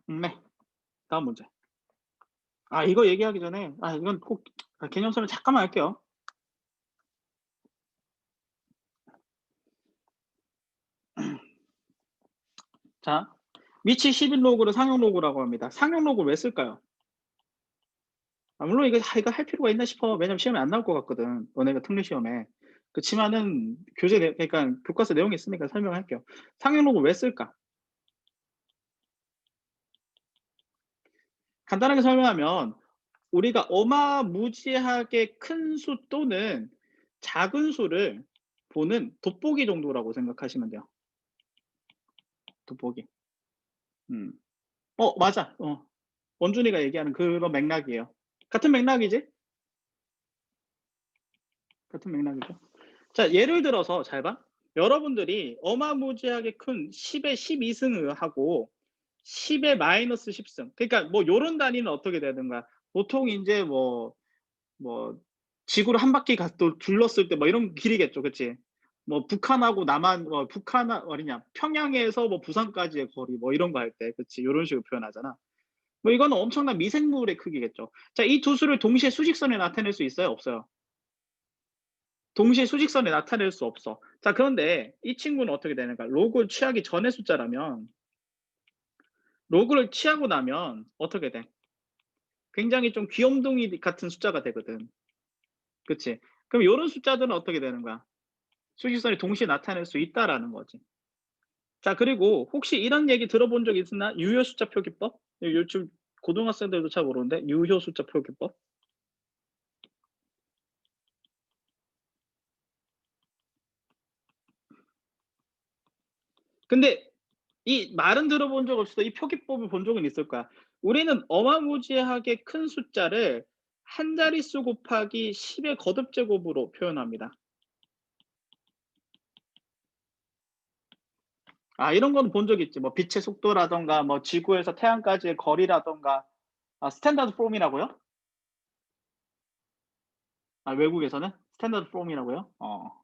네. 다음 문제. 이거 얘기하기 전에 이건 꼭 개념 설명 잠깐만 할게요. 자, 미치 11로그를 상용 로그라고 합니다. 상용 로그를 왜 쓸까요? 물론 이거 할 필요가 있나 싶어. 왜냐면 시험에 안 나올 것 같거든. 너네가 특례 시험에. 그치만은 그러니까 교과서 내용이 있으니까 설명할게요. 상용 로그 왜 쓸까? 간단하게 설명하면 우리가 어마무지하게 큰 수 또는 작은 수를 보는 돋보기 정도라고 생각하시면 돼요. 돋보기. 맞아. 원준이가 얘기하는 그런 맥락이에요. 같은 맥락이지? 같은 맥락이죠. 자, 예를 들어서 잘 봐. 여러분들이 어마무지하게 큰 10의 12승을 하고 10의 마이너스 10승. 그러니까 뭐 요런 단위는 어떻게 되는가? 보통 이제 뭐 지구를 한 바퀴 또 둘렀을 때 뭐 이런 길이겠죠. 그치? 뭐 북한하고 남한 북한 어디냐? 평양에서 뭐 부산까지의 거리 뭐 이런 거 할 때. 그치? 요런 식으로 표현하잖아. 뭐 이거는 엄청난 미생물의 크기겠죠. 자, 이 두 수를 동시에 수직선에 나타낼 수 있어요? 없어요? 동시에 수직선에 나타낼 수 없어. 자, 그런데 이 친구는 어떻게 되는가? 로그를 취하기 전의 숫자라면 로그를 취하고 나면 어떻게 돼? 굉장히 좀 귀염둥이 같은 숫자가 되거든. 그치? 그럼 이런 숫자들은 어떻게 되는 거야? 수직선이 동시에 나타낼 수 있다라는 거지. 자, 그리고 혹시 이런 얘기 들어본 적 있으나? 유효 숫자 표기법? 요즘 고등학생들도 잘 모르는데 유효 숫자 표기법. 근데 이 말은 들어본 적 없어도 이 표기법을 본 적은 있을 거야. 우리는 어마무지하게 큰 숫자를 한 자릿수 곱하기 10의 거듭제곱으로 표현합니다. 아, 이런 건 본 적 있지. 뭐 빛의 속도라든가 뭐 지구에서 태양까지의 거리라든가. 아, 스탠다드 폼이라고요? 아, 외국에서는 스탠다드 폼이라고요?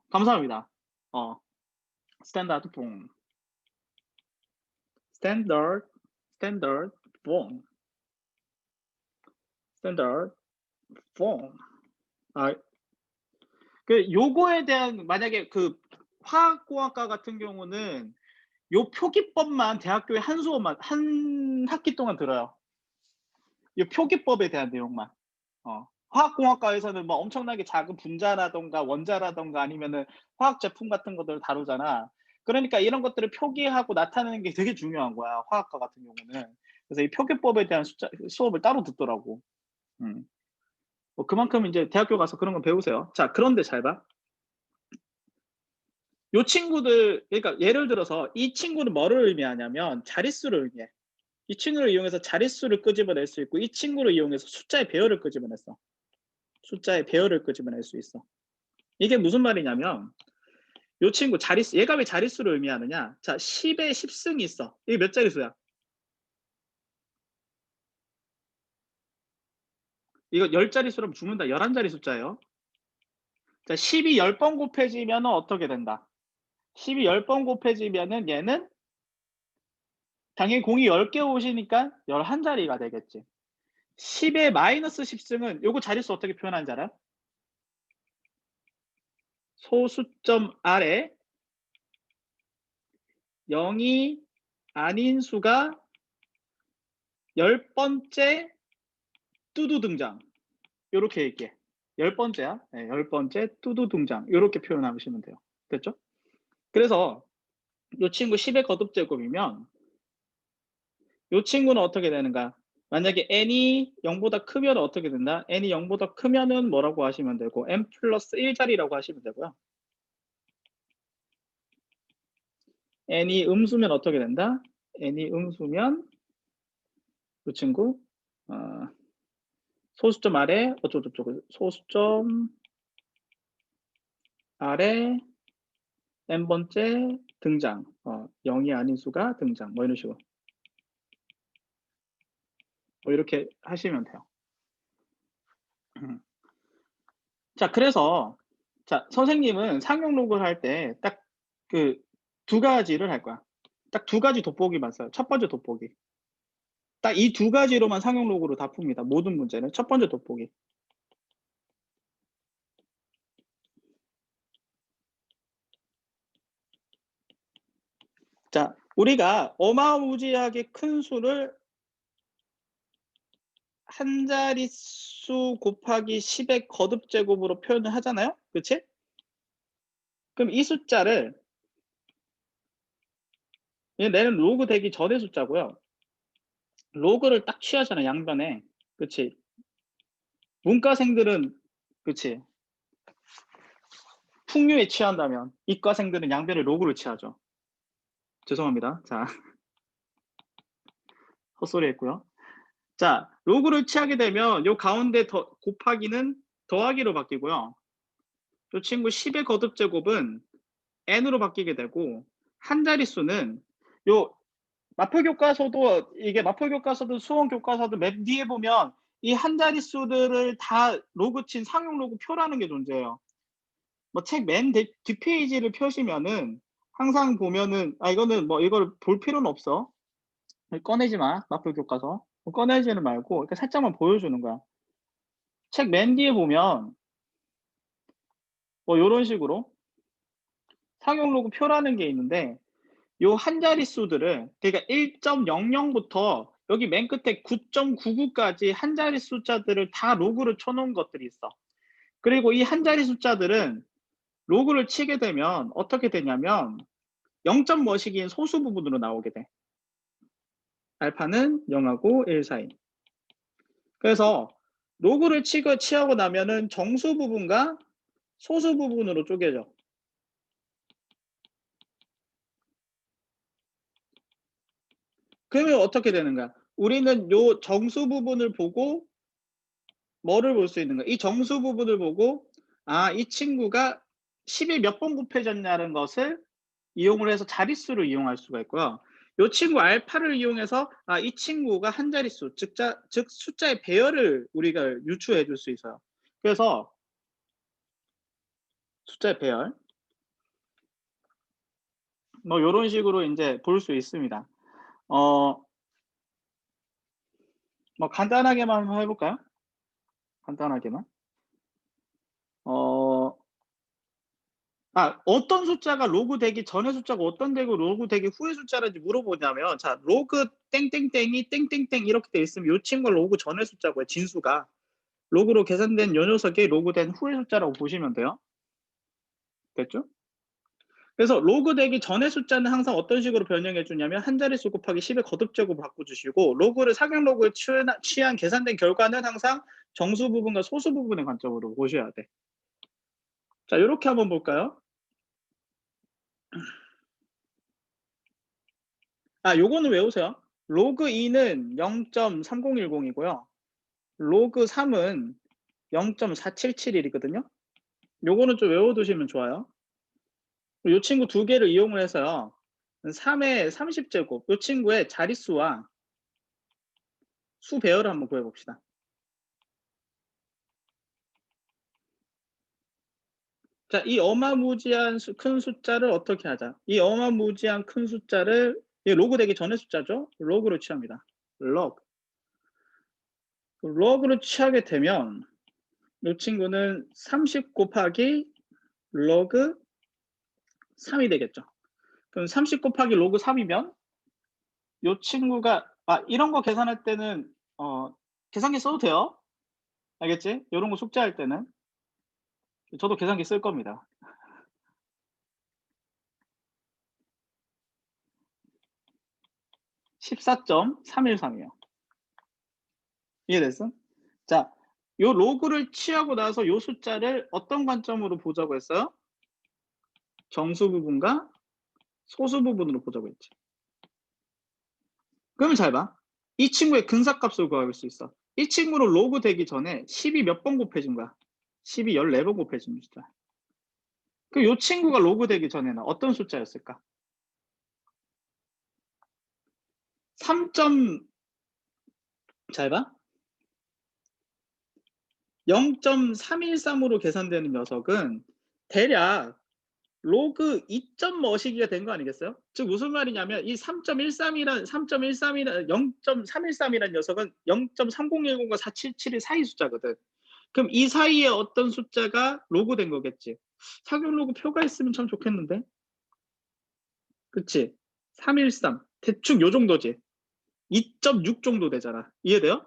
감사합니다. 어, 스탠다드 폼. 스탠더드 스탠더드 폼. 스탠더드 폼. 아, 그 요거에 대한 만약에 그 화학공학과 같은 경우는 요 표기법만 대학교에 한 수업만 한 학기 동안 들어요. 이 표기법에 대한 내용만. 화학공학과에서는 뭐 엄청나게 작은 분자라든가 원자라든가 아니면은 화학 제품 같은 것들을 다루잖아. 그러니까 이런 것들을 표기하고 나타내는 게 되게 중요한 거야, 화학과 같은 경우는. 그래서 이 표기법에 대한 수업을 따로 듣더라고. 음. 뭐 그만큼 이제 대학교 가서 그런 거 배우세요. 자, 그런데 잘 봐. 요 친구들, 그러니까 예를 들어서 이 친구는 뭐를 의미하냐면 자릿수를 의미해. 이 친구를 이용해서 자릿수를 끄집어낼 수 있고 이 친구를 이용해서 숫자의 배열을 끄집어냈어. 숫자의 배열을 끄집어낼 수 있어. 이게 무슨 말이냐면 요 친구 자릿수, 얘가 왜 자릿수를 의미하느냐? 자, 10에 10승이 있어. 이게 몇 자릿수야? 이거 10자릿수라면 죽는다. 11자리 숫자예요. 자, 10이 10번 곱해지면 어떻게 된다? 10이 10번 곱해지면은 얘는 당연히 공이 10개 오시니까 11자리가 되겠지. 10의 마이너스 10승은 요거 자릿수 어떻게 표현하는지 알아요? 소수점 아래 0이 아닌 수가 10번째 뚜두 등장. 요렇게 얘기해. 10번째야. 네, 10번째 뚜두 등장. 요렇게 표현하시면 돼요. 됐죠? 그래서 요 친구 10의 거듭제곱이면 요 친구는 어떻게 되는가? 만약에 n이 0보다 크면 어떻게 된다? n이 0보다 크면은 뭐라고 하시면 되고 n 플러스 1자리라고 하시면 되고요. n이 음수면 어떻게 된다? n이 음수면 이 친구 소수점 아래 어쩌고저쩌고 소수점 아래 n번째 등장 0이 아닌 수가 등장 뭐 이런 식으로 뭐 이렇게 하시면 돼요. 자, 그래서 자, 선생님은 상용 로그를 할 때 딱 그 두 가지를 할 거야. 딱 두 가지 돋보기만 써요. 첫 번째 돋보기. 딱 이 두 가지로만 상용 로그로 다 풉니다. 모든 문제는 첫 번째 돋보기. 자, 우리가 어마무지하게 큰 수를 한 자릿수 곱하기 10의 거듭제곱으로 표현을 하잖아요. 그치? 그럼 이 숫자를 얘는 로그 되기 전의 숫자고요. 로그를 딱 취하잖아, 양변에. 그치? 문과생들은 그치? 풍류에 취한다면 이과생들은 양변에 로그를 취하죠. 죄송합니다. 자, 헛소리 했고요. 자, 로그를 취하게 되면 요 가운데 곱하기는 더하기로 바뀌고요. 요 친구 10의 거듭제곱은 n으로 바뀌게 되고 한 자릿수는 요 마표 교과서도 이게 마표 교과서도 수원 교과서도 맨 뒤에 보면 이 한 자릿수들을 다 로그 친 상용 로그 표라는 게 존재해요. 뭐 책 맨 뒷페이지를 펴시면은 항상 보면은 이거는 뭐 이걸 볼 필요는 없어. 꺼내지 마. 마표 교과서. 꺼내지는 말고 이렇게 살짝만 보여주는 거야. 책 맨 뒤에 보면 뭐 요런 식으로 상용 로그 표라는 게 있는데 요 한 자릿수들을 그러니까 1.00부터 여기 맨 끝에 9.99까지 한 자릿 숫자들을 다 로그를 쳐놓은 것들이 있어. 그리고 이 한 자릿 숫자들은 로그를 치게 되면 어떻게 되냐면 0점 뭐시기인 소수 부분으로 나오게 돼. 알파는 0하고 1 사이. 그래서 로그를 취하고 나면은 정수 부분과 소수 부분으로 쪼개져. 그러면 어떻게 되는 거야? 우리는 요 정수 부분을 보고 뭐를 볼 수 있는 거야? 이 정수 부분을 보고 이 친구가 10이 몇 번 곱해졌냐는 것을 이용을 해서 자릿수를 이용할 수가 있고요. 요 친구 알파를 이용해서 이 친구가 한 자릿수, 즉 숫자의 배열을 우리가 유추해 줄 수 있어요. 그래서 숫자의 배열 뭐 요런 식으로 인제 볼 수 있습니다. 어 뭐 간단하게만 한번 해 볼까요? 간단하게만. 어 어떤 숫자가 로그 되기 전의 숫자가 어떤 되고 로그 되기 후의 숫자인지 물어보냐면 자 로그 땡땡땡이 땡땡땡 이렇게 돼 있으면 요 친구가 로그 전의 숫자고요. 진수가. 로그로 계산된 요 녀석이 로그된 후의 숫자라고 보시면 돼요. 됐죠? 그래서 로그 되기 전의 숫자는 항상 어떤 식으로 변형해 주냐면 한 자릿수 곱하기 10의 거듭제곱 바꿔 주시고 로그를 사격 로그에 취한 계산된 결과는 항상 정수 부분과 소수 부분의 관점으로 보셔야 돼. 자 요렇게 한번 볼까요? 요거는 외우세요. 로그 2는 0.3010이고요. 로그 3은 0.4771이거든요. 요거는 좀 외워두시면 좋아요. 요 친구 두 개를 이용을 해서요. 3의 30제곱 요 친구의 자릿수와 수 배열을 한번 구해봅시다. 자, 이 어마무지한 큰 숫자를 어떻게 하자. 이 어마무지한 큰 숫자를 이 로그 되기 전의 숫자죠. 로그로 취합니다. 로그. 로그로 취하게 되면 이 친구는 30 곱하기 로그 3이 되겠죠. 그럼 30 곱하기 로그 3이면 이 친구가 이런 거 계산할 때는 계산기 써도 돼요. 알겠지? 이런 거 숙제할 때는 저도 계산기 쓸 겁니다. 14.313이에요. 이해됐어? 자, 요 로그를 취하고 나서 요 숫자를 어떤 관점으로 보자고 했어요? 정수 부분과 소수 부분으로 보자고 했지. 그러면 잘 봐. 이 친구의 근사값을 구할 수 있어. 이 친구로 로그 되기 전에 10이 몇 번 곱해진 거야? 10이 14번 곱해진 숫자. 그 요 친구가 로그 되기 전에는 어떤 숫자였을까? 3. 잘 봐. 0.313으로 계산되는 녀석은 대략 로그 2점 머시기가 된 거 아니겠어요? 즉 무슨 말이냐면 이 3.13이란 0.313이란 녀석은 0.3010과 477의 사이 숫자거든. 그럼 이 사이에 어떤 숫자가 로그 된 거겠지. 사격 로그 표가 있으면 참 좋겠는데. 그치? 313 대충 요 정도지. 2.6 정도 되잖아. 이해돼요?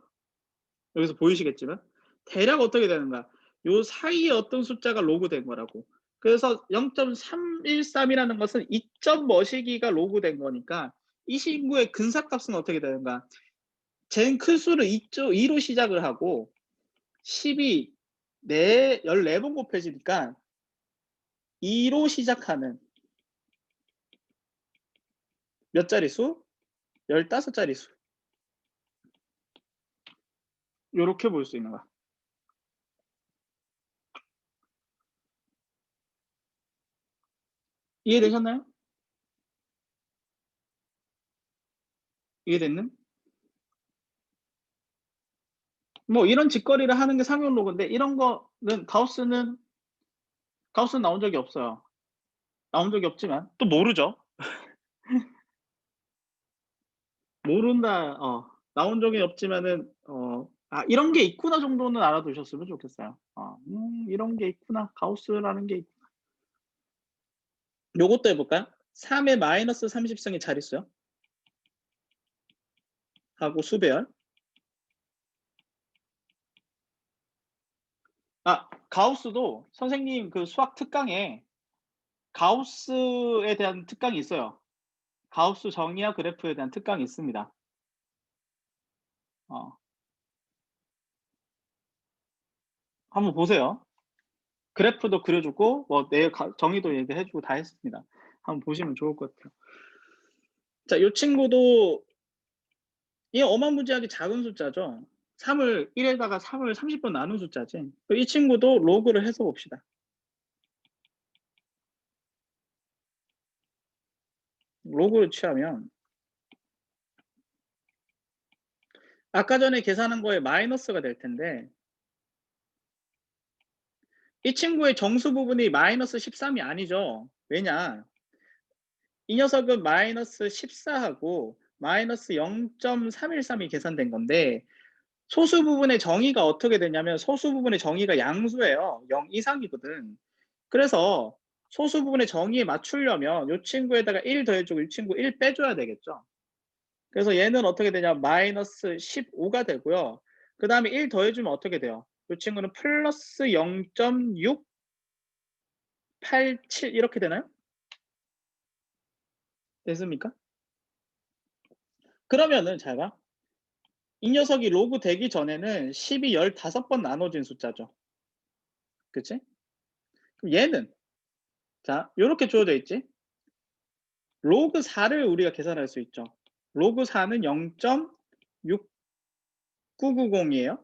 여기서 보이시겠지만 대략 어떻게 되는 거야? 요 사이에 어떤 숫자가 로그된 거라고. 그래서 0.313이라는 것은 2점 머시기가 로그된 거니까 이 친구의 근사값은 어떻게 되는가? 젠 큰 수를 2로 시작을 하고 10이 14번 곱해지니까 2로 시작하는 몇 자릿수? 15자릿수. 요렇게 볼 수 있는 거야. 이해되셨나요? 이해됐는? 뭐 이런 짓거리를 하는 게 상용 로그인데 이런 거는 가우스는 나온 적이 없어요. 나온 적이 없지만 또 모르죠. 모른다. 나온 적이 없지만은 이런 게 있구나 정도는 알아두셨으면 좋겠어요. 이런 게 있구나. 가우스라는 게 요것도 해볼까요? 3의 마이너스 30승이 자릿수요. 하고 수배열. 가우스도 선생님 그 수학 특강에 가우스에 대한 특강이 있어요. 가우스 정의와 그래프에 대한 특강이 있습니다. 어. 한번 보세요. 그래프도 그려주고 뭐 내 정의도 얘기해주고 다 했습니다. 한번 보시면 좋을 것 같아요. 자, 이 친구도 이 어마무지하게 작은 숫자죠. 3을 1에다가 3을 30번 나눈 숫자지. 이 친구도 로그를 해서 봅시다. 로그를 취하면 아까 전에 계산한 거에 마이너스가 될 텐데 이 친구의 정수 부분이 마이너스 13이 아니죠. 왜냐? 이 녀석은 마이너스 14하고 마이너스 0.313이 계산된 건데 소수 부분의 정의가 어떻게 되냐면 소수 부분의 정의가 양수예요. 0 이상이거든. 그래서 소수 부분의 정의에 맞추려면 이 친구에다가 1 더해주고 이 친구 1 빼줘야 되겠죠. 그래서 얘는 어떻게 되냐 마이너스 15가 되고요. 그 다음에 1 더해주면 어떻게 돼요? 이 친구는 플러스 0.687 이렇게 되나요? 됐습니까? 그러면은 잘 봐. 이 녀석이 로그 되기 전에는 10이 15번 나눠진 숫자죠. 그치? 그럼 얘는 자 요렇게 주어져 있지. 로그 4를 우리가 계산할 수 있죠. 로그 4는 0.6990이에요.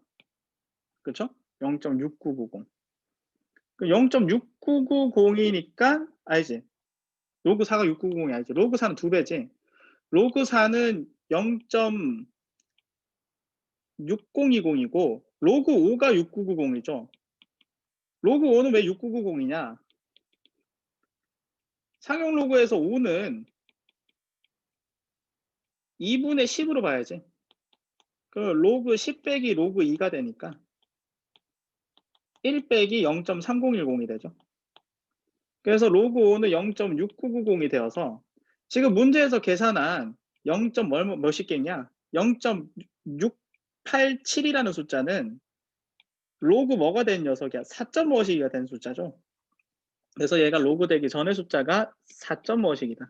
그쵸? 0.6990. 그 0.6990이니까 알지? 로그 4가 690이 아니지. 로그 4는 2배지. 로그 4는 0.6020이고 로그 5가 6990이죠. 로그 5는 왜 6990이냐? 상용 로그에서 5는 2분의 10으로 봐야지. 그 로그 10 빼기 로그 2가 되니까 1 빼기 0.3010이 되죠. 그래서 로그 5는 0.6990이 되어서 지금 문제에서 계산한 0. 몇이겠냐? 0.687이라는 숫자는 로그 뭐가 된 녀석이야? 4. 무엇이기가 된 숫자죠. 그래서 얘가 로그 되기 전의 숫자가 4. 무엇이기다.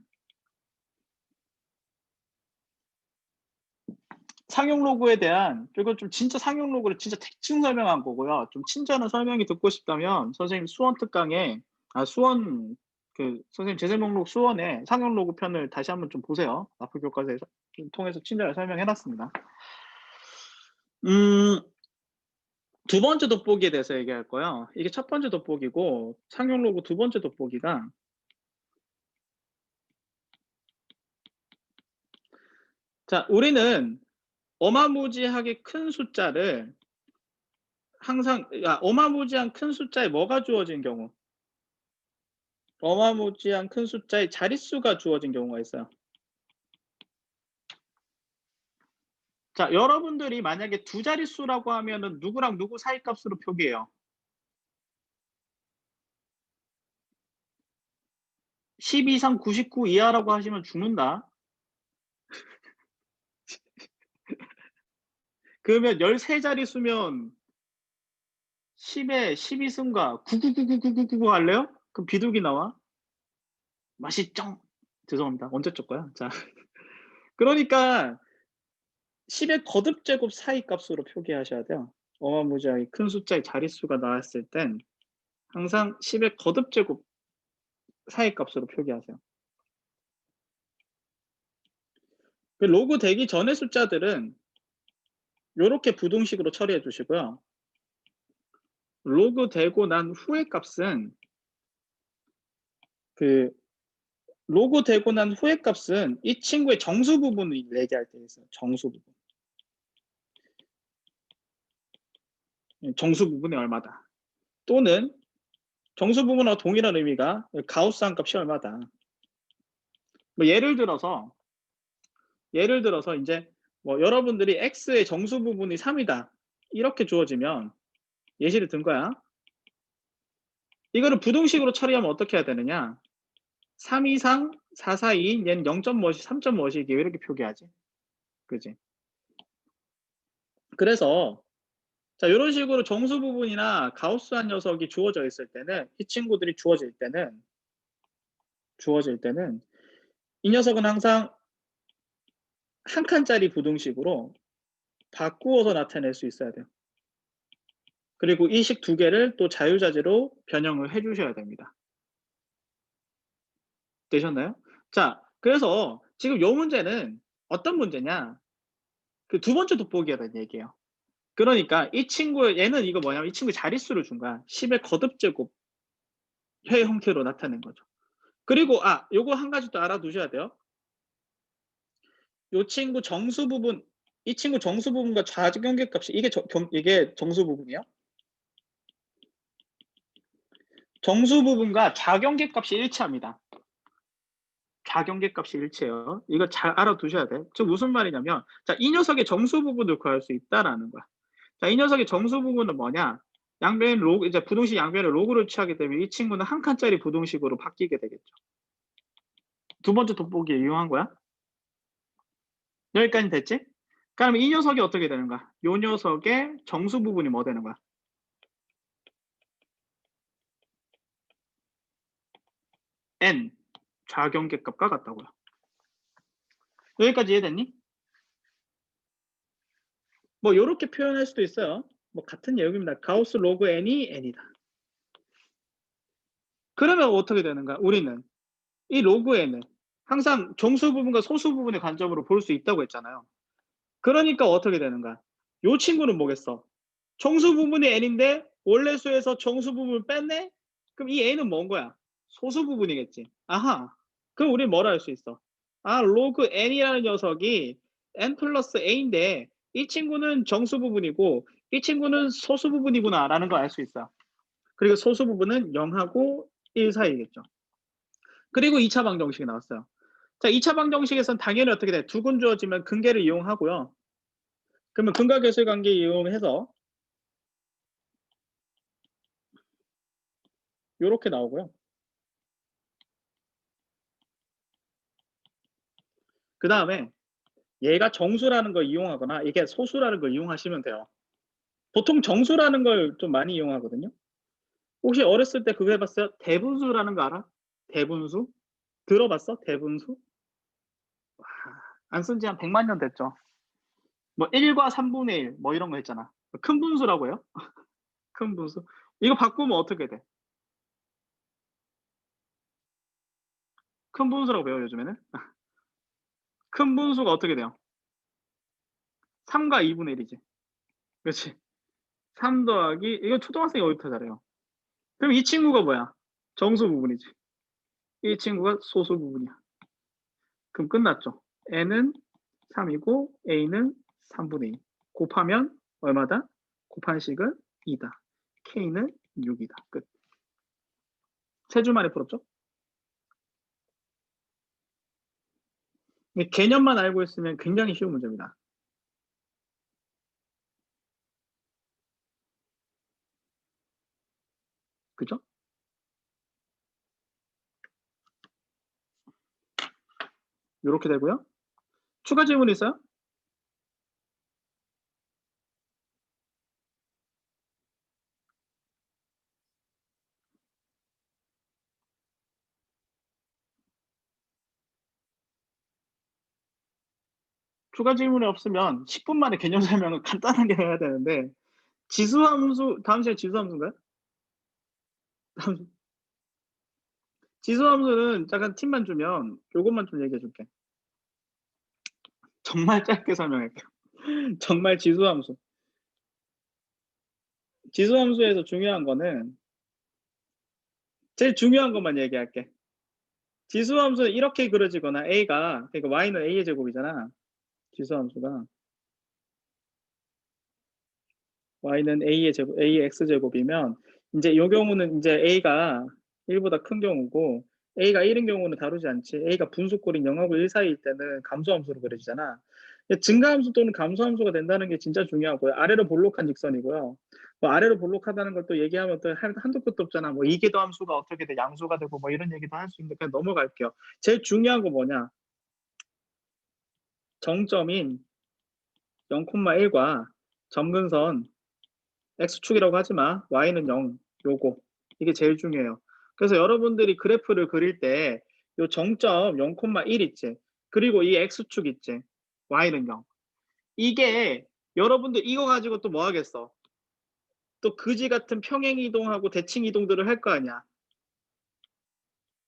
상용 로그에 대한 이건 좀 진짜 상용 로그를 진짜 대충 설명한 거고요. 좀 친절한 설명이 듣고 싶다면 선생님 수원 특강에 수원 그 선생님 제세 목록 수원에 상용 로그 편을 다시 한번 좀 보세요. 앞으로 교과서에서 통해서 친절하게 설명해 놨습니다. 두 번째 돋보기에 대해서 얘기할 거예요. 이게 첫 번째 돋보기고 상용 로그 두 번째 돋보기가 자, 우리는 어마무지하게 큰 숫자를 항상 어마무지한 큰 숫자에 뭐가 주어진 경우 어마무지한 큰 숫자에 자릿수가 주어진 경우가 있어요. 자, 여러분들이 만약에 두 자릿수라고 하면은 누구랑 누구 사이 값으로 표기해요. 10 이상 99 이하라고 하시면 죽는다. 그러면 13자릿수면 10에 12승과 9999999 할래요? 그럼 비둘기 나와. 맛있죠? 죄송합니다. 언제 쪽 거야? 자, 그러니까 10의 거듭제곱 사이 값으로 표기하셔야 돼요. 어마무지하게 큰 숫자의 자릿수가 나왔을 땐 항상 10의 거듭제곱 사이 값으로 표기하세요. 로그 되기 전의 숫자들은 이렇게 부등식으로 처리해 주시고요. 로그 되고 난 후의 값은 로그 되고 난 후의 값은 이 친구의 정수 부분을 얘기할 때 있어요. 정수 부분. 정수 부분이 얼마다. 또는 정수 부분과 동일한 의미가 가우스한 값이 얼마다. 뭐 예를 들어서 이제 뭐 여러분들이 x의 정수 부분이 3이다. 이렇게 주어지면 예시를 든 거야. 이거를 부등식으로 처리하면 어떻게 해야 되느냐? 3 이상 4 사이인 얘는 0. 무엇이 3. 무엇이기 이렇게 표기하지. 그지? 그래서 자, 이런 식으로 정수 부분이나 가우스한 녀석이 주어져 있을 때는 이 친구들이 주어질 때는 주어질 때는 이 녀석은 항상 한 칸짜리 부등식으로 바꾸어서 나타낼 수 있어야 돼요. 그리고 이 식 두 개를 또 자유자재로 변형을 해 주셔야 됩니다. 되셨나요? 자, 그래서 지금 요 문제는 어떤 문제냐? 그 두 번째 돋보기에 대한 얘기예요. 그러니까 이 친구의 얘는 이거 뭐냐면 이 친구의 자릿수를 준 거야. 10의 거듭제곱 의 형태로 나타낸 거죠. 그리고 요거 한 가지 또 알아두셔야 돼요. 요 친구 정수 부분, 이 친구 정수 부분과 좌경계값이 이게 정수 부분이에요. 정수 부분과 좌경계값이 일치합니다. 좌경계값이 일치해요. 이거 잘 알아두셔야 돼. 즉 무슨 말이냐면, 자, 이 녀석의 정수 부분을 구할 수 있다라는 거야. 자, 이 녀석의 정수 부분은 뭐냐? 양변 로그, 이제 부등식 양변에 로그를 취하기 때문에 이 친구는 한 칸짜리 부등식으로 바뀌게 되겠죠. 두 번째 돋보기에 이용한 거야. 여기까지 됐지? 그럼 이 녀석이 어떻게 되는가? 요 녀석의 정수 부분이 뭐 되는 거야? n 좌경계값과 같다고요. 여기까지 이해됐니? 뭐 요렇게 표현할 수도 있어요. 뭐 같은 내용입니다. 가우스 로그 n이 n이다. 그러면 어떻게 되는가? 우리는 이 로그 n을 항상 정수 부분과 소수 부분의 관점으로 볼 수 있다고 했잖아요. 그러니까 어떻게 되는가? 요 친구는 뭐겠어? 정수 부분이 n인데 원래 수에서 정수 부분을 뺐네? 그럼 이 n은 뭔 거야? 소수 부분이겠지. 아하. 그럼 우리 뭐라 할 수 있어? 로그 n이라는 녀석이 n 플러스 a인데 이 친구는 정수 부분이고 이 친구는 소수 부분이구나 라는 걸 알 수 있어. 그리고 소수 부분은 0하고 1 사이겠죠. 그리고 2차 방정식이 나왔어요. 자, 2차 방정식에서는 당연히 어떻게 돼? 두 근 주어지면 근계를 이용하고요. 그러면 근과계수의 관계 이용해서 이렇게 나오고요. 그 다음에 얘가 정수라는 걸 이용하거나 이게 소수라는 걸 이용하시면 돼요. 보통 정수라는 걸 좀 많이 이용하거든요. 혹시 어렸을 때 그거 해봤어요? 대분수라는 거 알아? 대분수? 들어봤어? 대분수? 안 쓴 지 한 100만 년 됐죠. 뭐 1과 3분의 1 뭐 이런 거 했잖아. 큰 분수라고 해요? 큰 분수. 이거 바꾸면 어떻게 돼? 큰 분수라고 배워요, 요즘에는. 큰 분수가 어떻게 돼요? 3과 2분의 1이지. 그렇지. 3 더하기, 이거 초등학생이 어디부터 잘해요? 그럼 이 친구가 뭐야? 정수 부분이지. 이 친구가 소수 부분이야. 그럼 끝났죠. n은 3이고 a는 3분의 2. 곱하면 얼마다? 곱한 식은 2다. k는 6이다. 끝. 세 줄 만에 풀었죠? 개념만 알고 있으면 굉장히 쉬운 문제입니다. 그죠? 이렇게 되고요. 추가 질문 있어요? 추가 질문이 없으면 10분 만에 개념 설명을 간단하게 해야 되는데 지수함수, 다음 시간에 지수함수인가요? 지수함수는 잠깐 팁만 주면 요것만 좀 얘기해 줄게. 정말 짧게 설명할게요. 정말 지수함수. 지수함수에서 중요한 거는 제일 중요한 것만 얘기할게. 지수함수는 이렇게 그려지거나 a가, 그러니까 y는 a의 제곱이잖아. 지수함수가 y는 a의 제곱, a의 x제곱이면 이제 요 경우는 이제 a가 1보다 큰 경우고 a가 1인 경우는 다루지 않지. a가 분수꼴인 0하고 1 사이일 때는 감소함수로 그려지잖아. 증가함수 또는 감소함수가 된다는 게 진짜 중요하고요. 아래로 볼록한 직선이고요. 뭐 아래로 볼록하다는 걸 또 얘기하면 또 한도 끝도 없잖아. 뭐 이계도 함수가 어떻게 돼 양수가 되고 뭐 이런 얘기도 할 수 있는데 그냥 넘어갈게요. 제일 중요한 거 뭐냐? 정점인 0,1과 점근선 x축이라고 하지 마. y는 0. 요거. 이게 제일 중요해요. 그래서 여러분들이 그래프를 그릴 때 요 정점 0,1 있지. 그리고 이 x축 있지. y는 0. 이게 여러분들 이거 가지고 또 뭐 하겠어? 또 그지 같은 평행 이동하고 대칭 이동들을 할 거 아니야.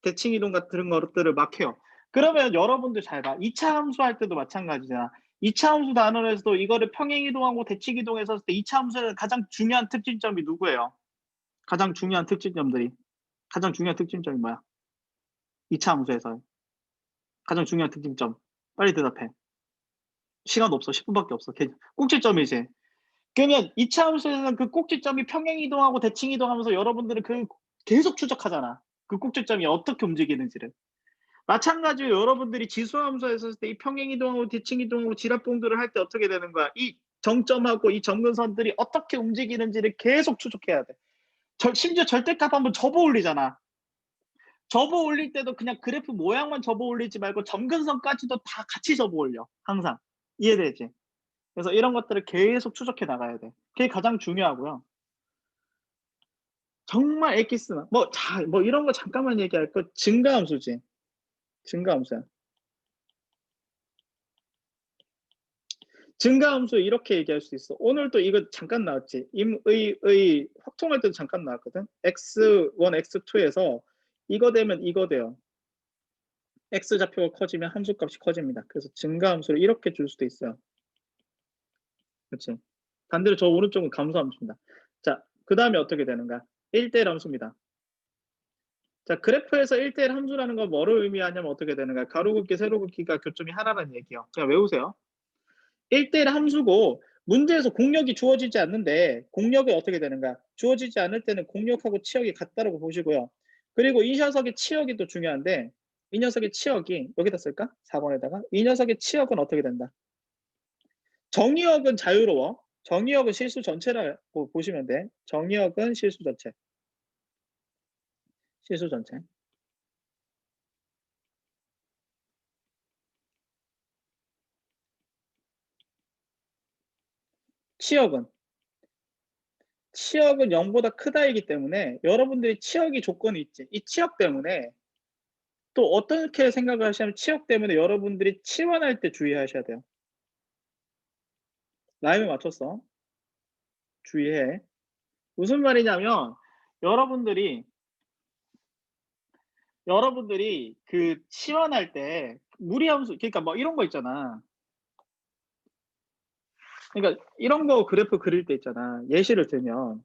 대칭 이동 같은 것들을 막 해요. 그러면 여러분들 잘 봐. 2차 함수 할 때도 마찬가지잖아. 2차 함수 단원에서도 이거를 평행 이동하고 대칭 이동해서 했을 때 2차 함수의 가장 중요한 특징점이 누구예요? 가장 중요한 특징점들이. 가장 중요한 특징점이 뭐야? 2차 함수에서 가장 중요한 특징점. 빨리 대답해. 시간 없어. 10분밖에 없어. 꼭지점이지. 그러면 2차 함수에서는 그 꼭지점이 평행 이동하고 대칭 이동하면서 여러분들은 그 계속 추적하잖아. 그 꼭지점이 어떻게 움직이는지를. 마찬가지로 여러분들이 지수함수에서 했을 때 이 평행 이동하고 대칭 이동하고 지압봉들을 할 때 어떻게 되는 거야? 이 정점하고 이 점근선들이 어떻게 움직이는지를 계속 추적해야 돼. 심지어 절대값 한번 접어 올리잖아. 접어 올릴 때도 그냥 그래프 모양만 접어 올리지 말고 점근선까지도 다 같이 접어 올려. 항상. 이해되지? 그래서 이런 것들을 계속 추적해 나가야 돼. 그게 가장 중요하고요. 정말 엑기스나 뭐 이런 거 잠깐만 얘기할 거 증가함수지. 증가함수야. 증가함수 이렇게 얘기할 수 있어. 오늘도 이거 잠깐 나왔지. 임의 확통할 때도 잠깐 나왔거든. x1, x2에서 이거 되면 이거 돼요. x 좌표가 커지면 함수값이 커집니다. 그래서 증가함수를 이렇게 줄 수도 있어요. 그렇지. 반대로 저 오른쪽은 감소함수입니다. 자, 그 다음에 어떻게 되는가? 1대1 함수입니다. 자, 그래프에서 1대1 함수라는 건 뭐를 의미하냐면 어떻게 되는가? 가로 긋기, 세로 긋기가 교점이 하나라는 얘기예요. 그냥 외우세요. 1대1 함수고 문제에서 공력이 주어지지 않는데 공력이 어떻게 되는가? 주어지지 않을 때는 공력하고 치역이 같다라고 보시고요. 그리고 이 녀석의 치역이 또 중요한데 이 녀석의 치역이 여기다 쓸까? 4번에다가 이 녀석의 치역은 어떻게 된다? 정의역은 자유로워. 정의역은 실수 전체라고 보시면 돼. 정의역은 실수 전체. 실수 전체. 치역은 0보다 크다이기 때문에 여러분들이 치역이 조건이 있지. 이 치역 때문에 또 어떻게 생각을 하시냐면 치역 때문에 여러분들이 치환할 때 주의하셔야 돼요. 라임을 맞췄어. 주의해. 무슨 말이냐면 여러분들이 그 치환할 때 무리함수 그러니까 뭐 이런 거 있잖아. 그러니까 이런 거 그래프 그릴 때 있잖아. 예시를 들면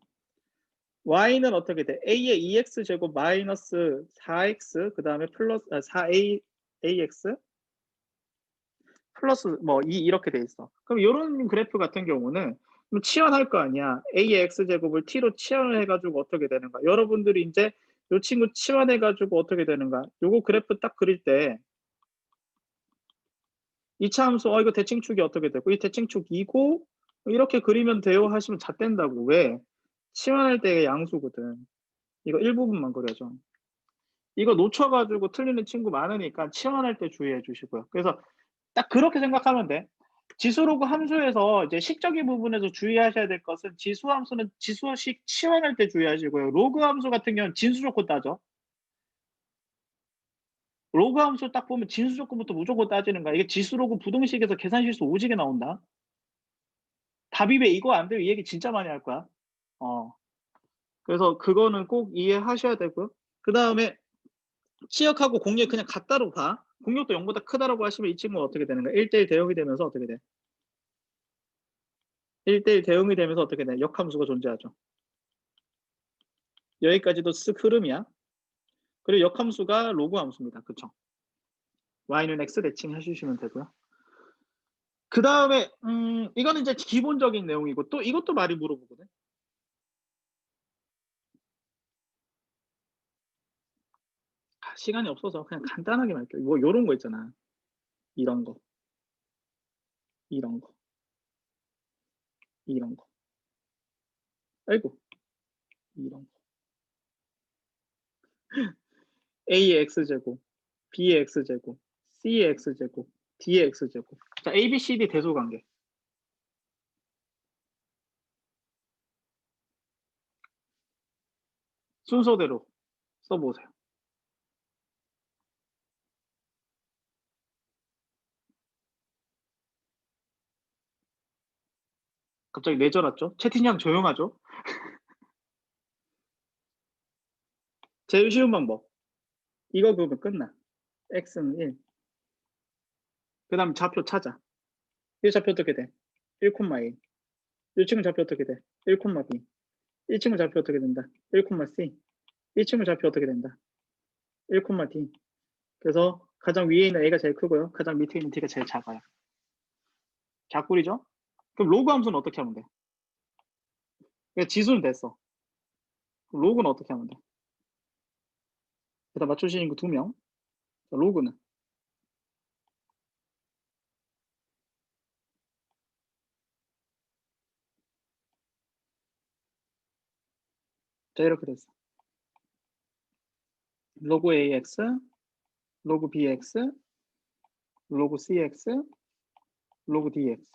y는 어떻게 돼? a의 2x 제곱 마이너스 4x 그 다음에 플러스 4ax 플러스 뭐 2 이렇게 돼 있어. 그럼 이런 그래프 같은 경우는 치환할 거 아니야. a의 x제곱을 t로 치환을 해가지고 어떻게 되는가? 여러분들이 이제 이 친구 치환해가지고 어떻게 되는가? 요거 그래프 딱 그릴 때 2차 함수 이거 대칭축이 어떻게 되고 이 대칭축 2고 이렇게 그리면 돼요 하시면 잣된다고. 왜? 치환할 때의 양수거든. 이거 일부분만 그려줘. 이거 놓쳐가지고 틀리는 친구 많으니까 치환할 때 주의해 주시고요. 그래서 딱 그렇게 생각하면 돼. 지수로그 함수에서 이제 식적인 부분에서 주의하셔야 될 것은 지수 함수는 지수식 치환할 때 주의하시고요. 로그 함수 같은 경우는 진수 조건 따져. 로그 함수 딱 보면 진수 조건부터 무조건 따지는 거야. 이게 지수로그 부등식에서 계산 실수 오지게 나온다. 답이 왜 이거 안 돼요? 이 얘기 진짜 많이 할 거야. 그래서 그거는 꼭 이해하셔야 되고요. 그 다음에 치역하고 공력 그냥 같다로 봐. 공력도 0보다 크다라고 하시면 이 친구가 어떻게 되는 거야? 1대1 대응이 되면서 어떻게 돼? 1대1 대응이 되면서 어떻게 돼? 역함수가 존재하죠. 여기까지도 쓱 흐름이야. 그리고 역함수가 로그 함수입니다. 그쵸? y는 x 대칭 해주시면 되고요. 그 다음에 이거는 이제 기본적인 내용이고 또 이것도 많이 물어보거든. 시간이 없어서 그냥 간단하게 말할게요. 뭐 요런 거 있잖아. 이런 거, 이런 거, 이런 거. 아이고, 이런 거. a의 x제곱, b의 x제곱, c의 x제곱, d의 x제곱. 자, a, b, c, d 대소관계. 순서대로 써보세요. 갑자기 뇌절 왔죠? 채팅창 조용하죠? 제일 쉬운 방법. 이거 그으면 끝나. x는 1. 그 다음 좌표 찾아. 이 좌표 어떻게 돼? 1,2. 이 친구 좌표 어떻게 돼? 1,b. 이 친구 좌표 어떻게 된다? 1,c. 이 친구 좌표 어떻게 된다? 1,d. 그래서 가장 위에 있는 a가 제일 크고요. 가장 밑에 있는 d가 제일 작아요. 작꿀이죠? 그럼 로그 함수는 어떻게 하면 돼? 그러니까 지수는 됐어. 그럼 로그는 어떻게 하면 돼? 일단 맞추시는 거 2명. 로그는 자 이렇게 됐어. 로그 ax, 로그 bx, 로그 cx, 로그 dx.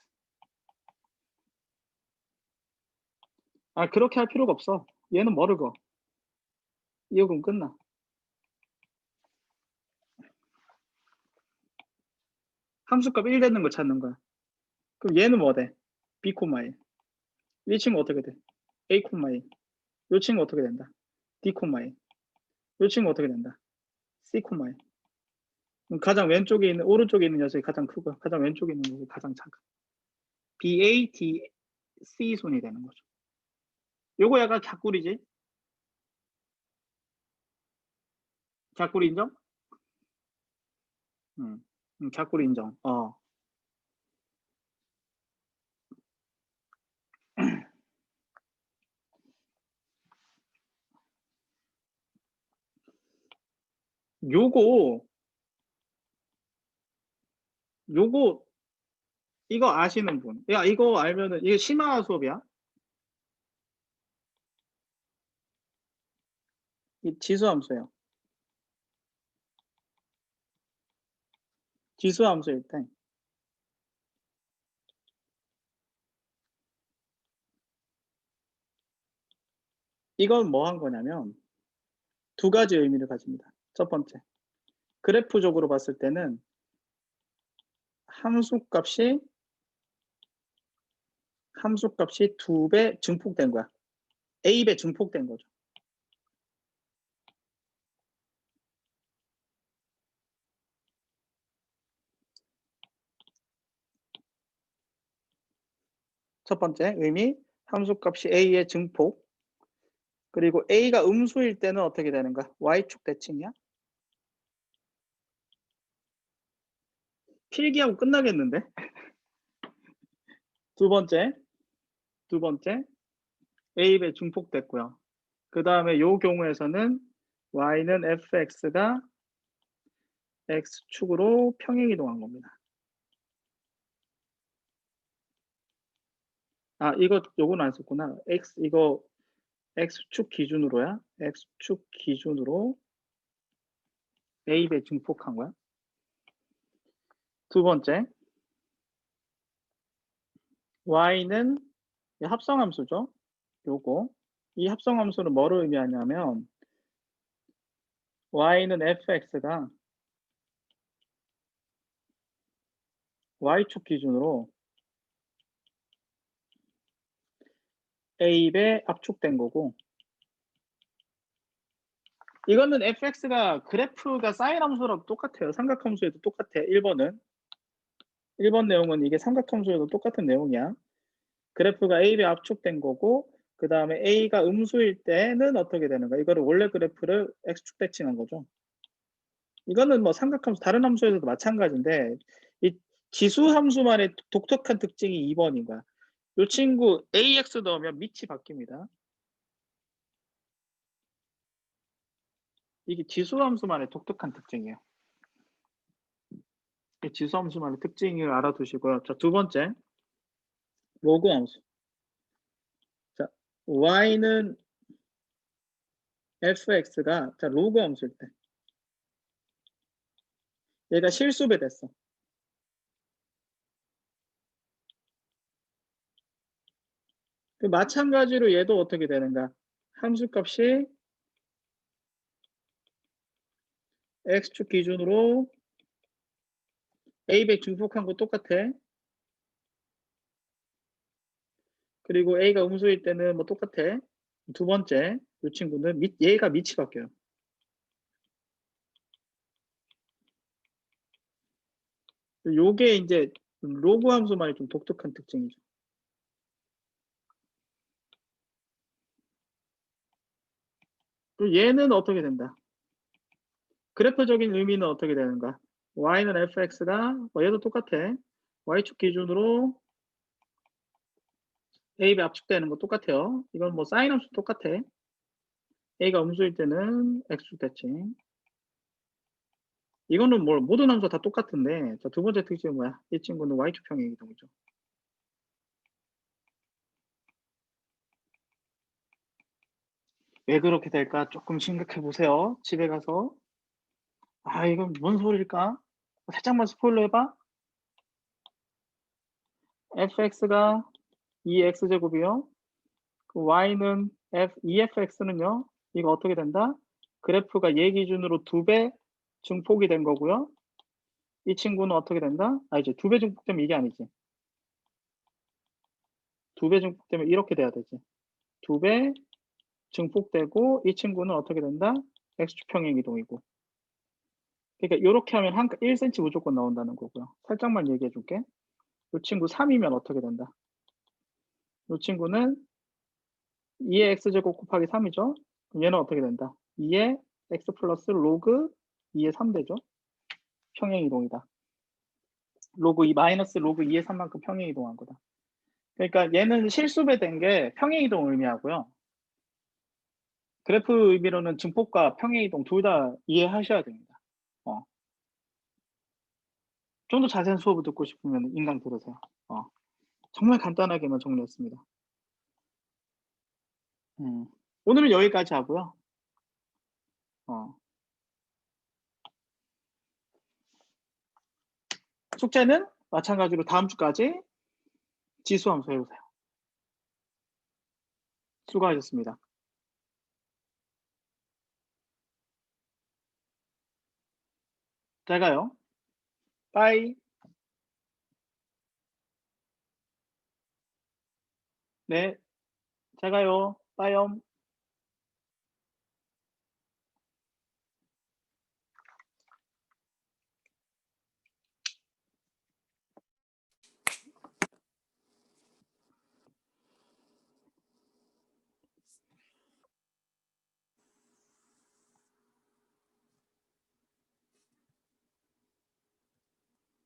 아 그렇게 할 필요가 없어. 얘는 뭐를 그어? 이거 그럼 끝나. 함수값 1 되는 거 찾는 거야. 그럼 얘는 뭐 돼? b, 1. 이 친구 어떻게 돼? a, 1. 이 친구 어떻게 된다? d, 1. 이 친구 어떻게 된다? c, 1. 그럼 가장 왼쪽에 있는 오른쪽에 있는 녀석이 가장 크고요. 가장 왼쪽에 있는 녀석이 가장 작아. b, a, d, c 순이 되는 거죠. 요거 약간 갸꿀이지? 갸꿀 인정? 갸꿀 인정. 요거 이거 아시는 분? 야 이거 알면은 이게 심화 수업이야? 이 지수함수예요. 지수함수일 때 이건 뭐 한 거냐면 두 가지 의미를 가집니다. 첫 번째, 그래프적으로 봤을 때는 함수값이 2배 증폭된 거야. a배 증폭된 거죠. 첫 번째 의미, 함수값이 a의 증폭. 그리고 a가 음수일 때는 어떻게 되는가? y축 대칭이야? 필기하고 끝나겠는데? 두 번째 a배 증폭됐고요. 그 다음에 요 경우에서는 y는 fx가 x축으로 평행이동한 겁니다. 아 이거 요거는 안 썼구나. 이거 x축 기준으로야. x축 기준으로 a배 증폭한 거야. 두 번째 y는 합성함수죠. 요거 이 합성함수는 뭐를 의미하냐면 y는 fx가 y축 기준으로 a배 압축된 거고, 이거는 fx가 그래프가 사인 함수랑 똑같아요. 삼각함수에도 똑같아. 1번 내용은 이게 삼각함수에도 똑같은 내용이야. 그래프가 a배 압축된 거고, 그 다음에 a가 음수일 때는 어떻게 되는가? 이거를 원래 그래프를 x축 대칭한 거죠. 이거는 뭐 삼각함수 다른 함수에서도 마찬가지인데 이 지수 함수만의 독특한 특징이 2번인 거야. 이 친구 ax 넣으면 밑이 바뀝니다. 이게 지수 함수만의 독특한 특징이에요. 이 지수 함수만의 특징을 알아두시고요. 자, 두 번째 로그 함수. 자, y는 fx가 자 로그 함수일 때 얘가 실수배 됐어. 그 마찬가지로 얘도 어떻게 되는가? 함수값이 x축 기준으로 a배 증폭한 거 똑같아. 그리고 A가 음수일 때는 뭐 똑같아. 두 번째, 이 친구는 얘가 밑이 바뀌어요. 요게 이제 로그 함수만의 좀 독특한 특징이죠. 그리고 얘는 어떻게 된다? 그래프적인 의미는 어떻게 되는가? y는 fx가 얘도 똑같아. y축 기준으로 a, b 압축되는 거 똑같아요. 이건 뭐 사인 함수 똑같아. a가 음수일 때는 x축 대칭. 이거는 뭐 모든 함수가 다 똑같은데, 자, 두 번째 특징은 뭐야? 이 친구는 y축 평행 이동이죠. 왜 그렇게 될까? 조금 생각해 보세요. 집에 가서. 아, 이건 뭔 소리일까? 살짝만 스포일러 해봐. fx가 2x제곱이요. 그 y는 2fx는요. 이거 어떻게 된다? 그래프가 얘 기준으로 2배 증폭이 된 거고요. 이 친구는 어떻게 된다? 아, 이제 2배 증폭되면 이게 아니지. 2배 증폭되면 이렇게 돼야 되지. 2배 증폭되고 이 친구는 어떻게 된다? x축 평행 이동이고. 그러니까 이렇게 하면 1cm 무조건 나온다는 거고요. 살짝만 얘기해 줄게. 이 친구 3이면 어떻게 된다? 이 친구는 2의 x제곱 곱하기 3이죠. 얘는 어떻게 된다? 2의 x 플러스 로그 2의 3 되죠. 평행 이동이다. 로그 2 마이너스 로그 2의 3만큼 평행 이동한 거다. 그러니까 얘는 실수배 된 게 평행 이동을 의미하고요. 그래프 의미로는 증폭과 평행 이동 둘 다 이해하셔야 됩니다. 좀 더 자세한 수업을 듣고 싶으면 인강 들으세요. 정말 간단하게만 정리했습니다. 오늘은 여기까지 하고요. 숙제는 마찬가지로 다음 주까지 지수함수 해보세요. 수고하셨습니다. 잘 가요. 빠이. 네, 잘 가요. 빠이엄.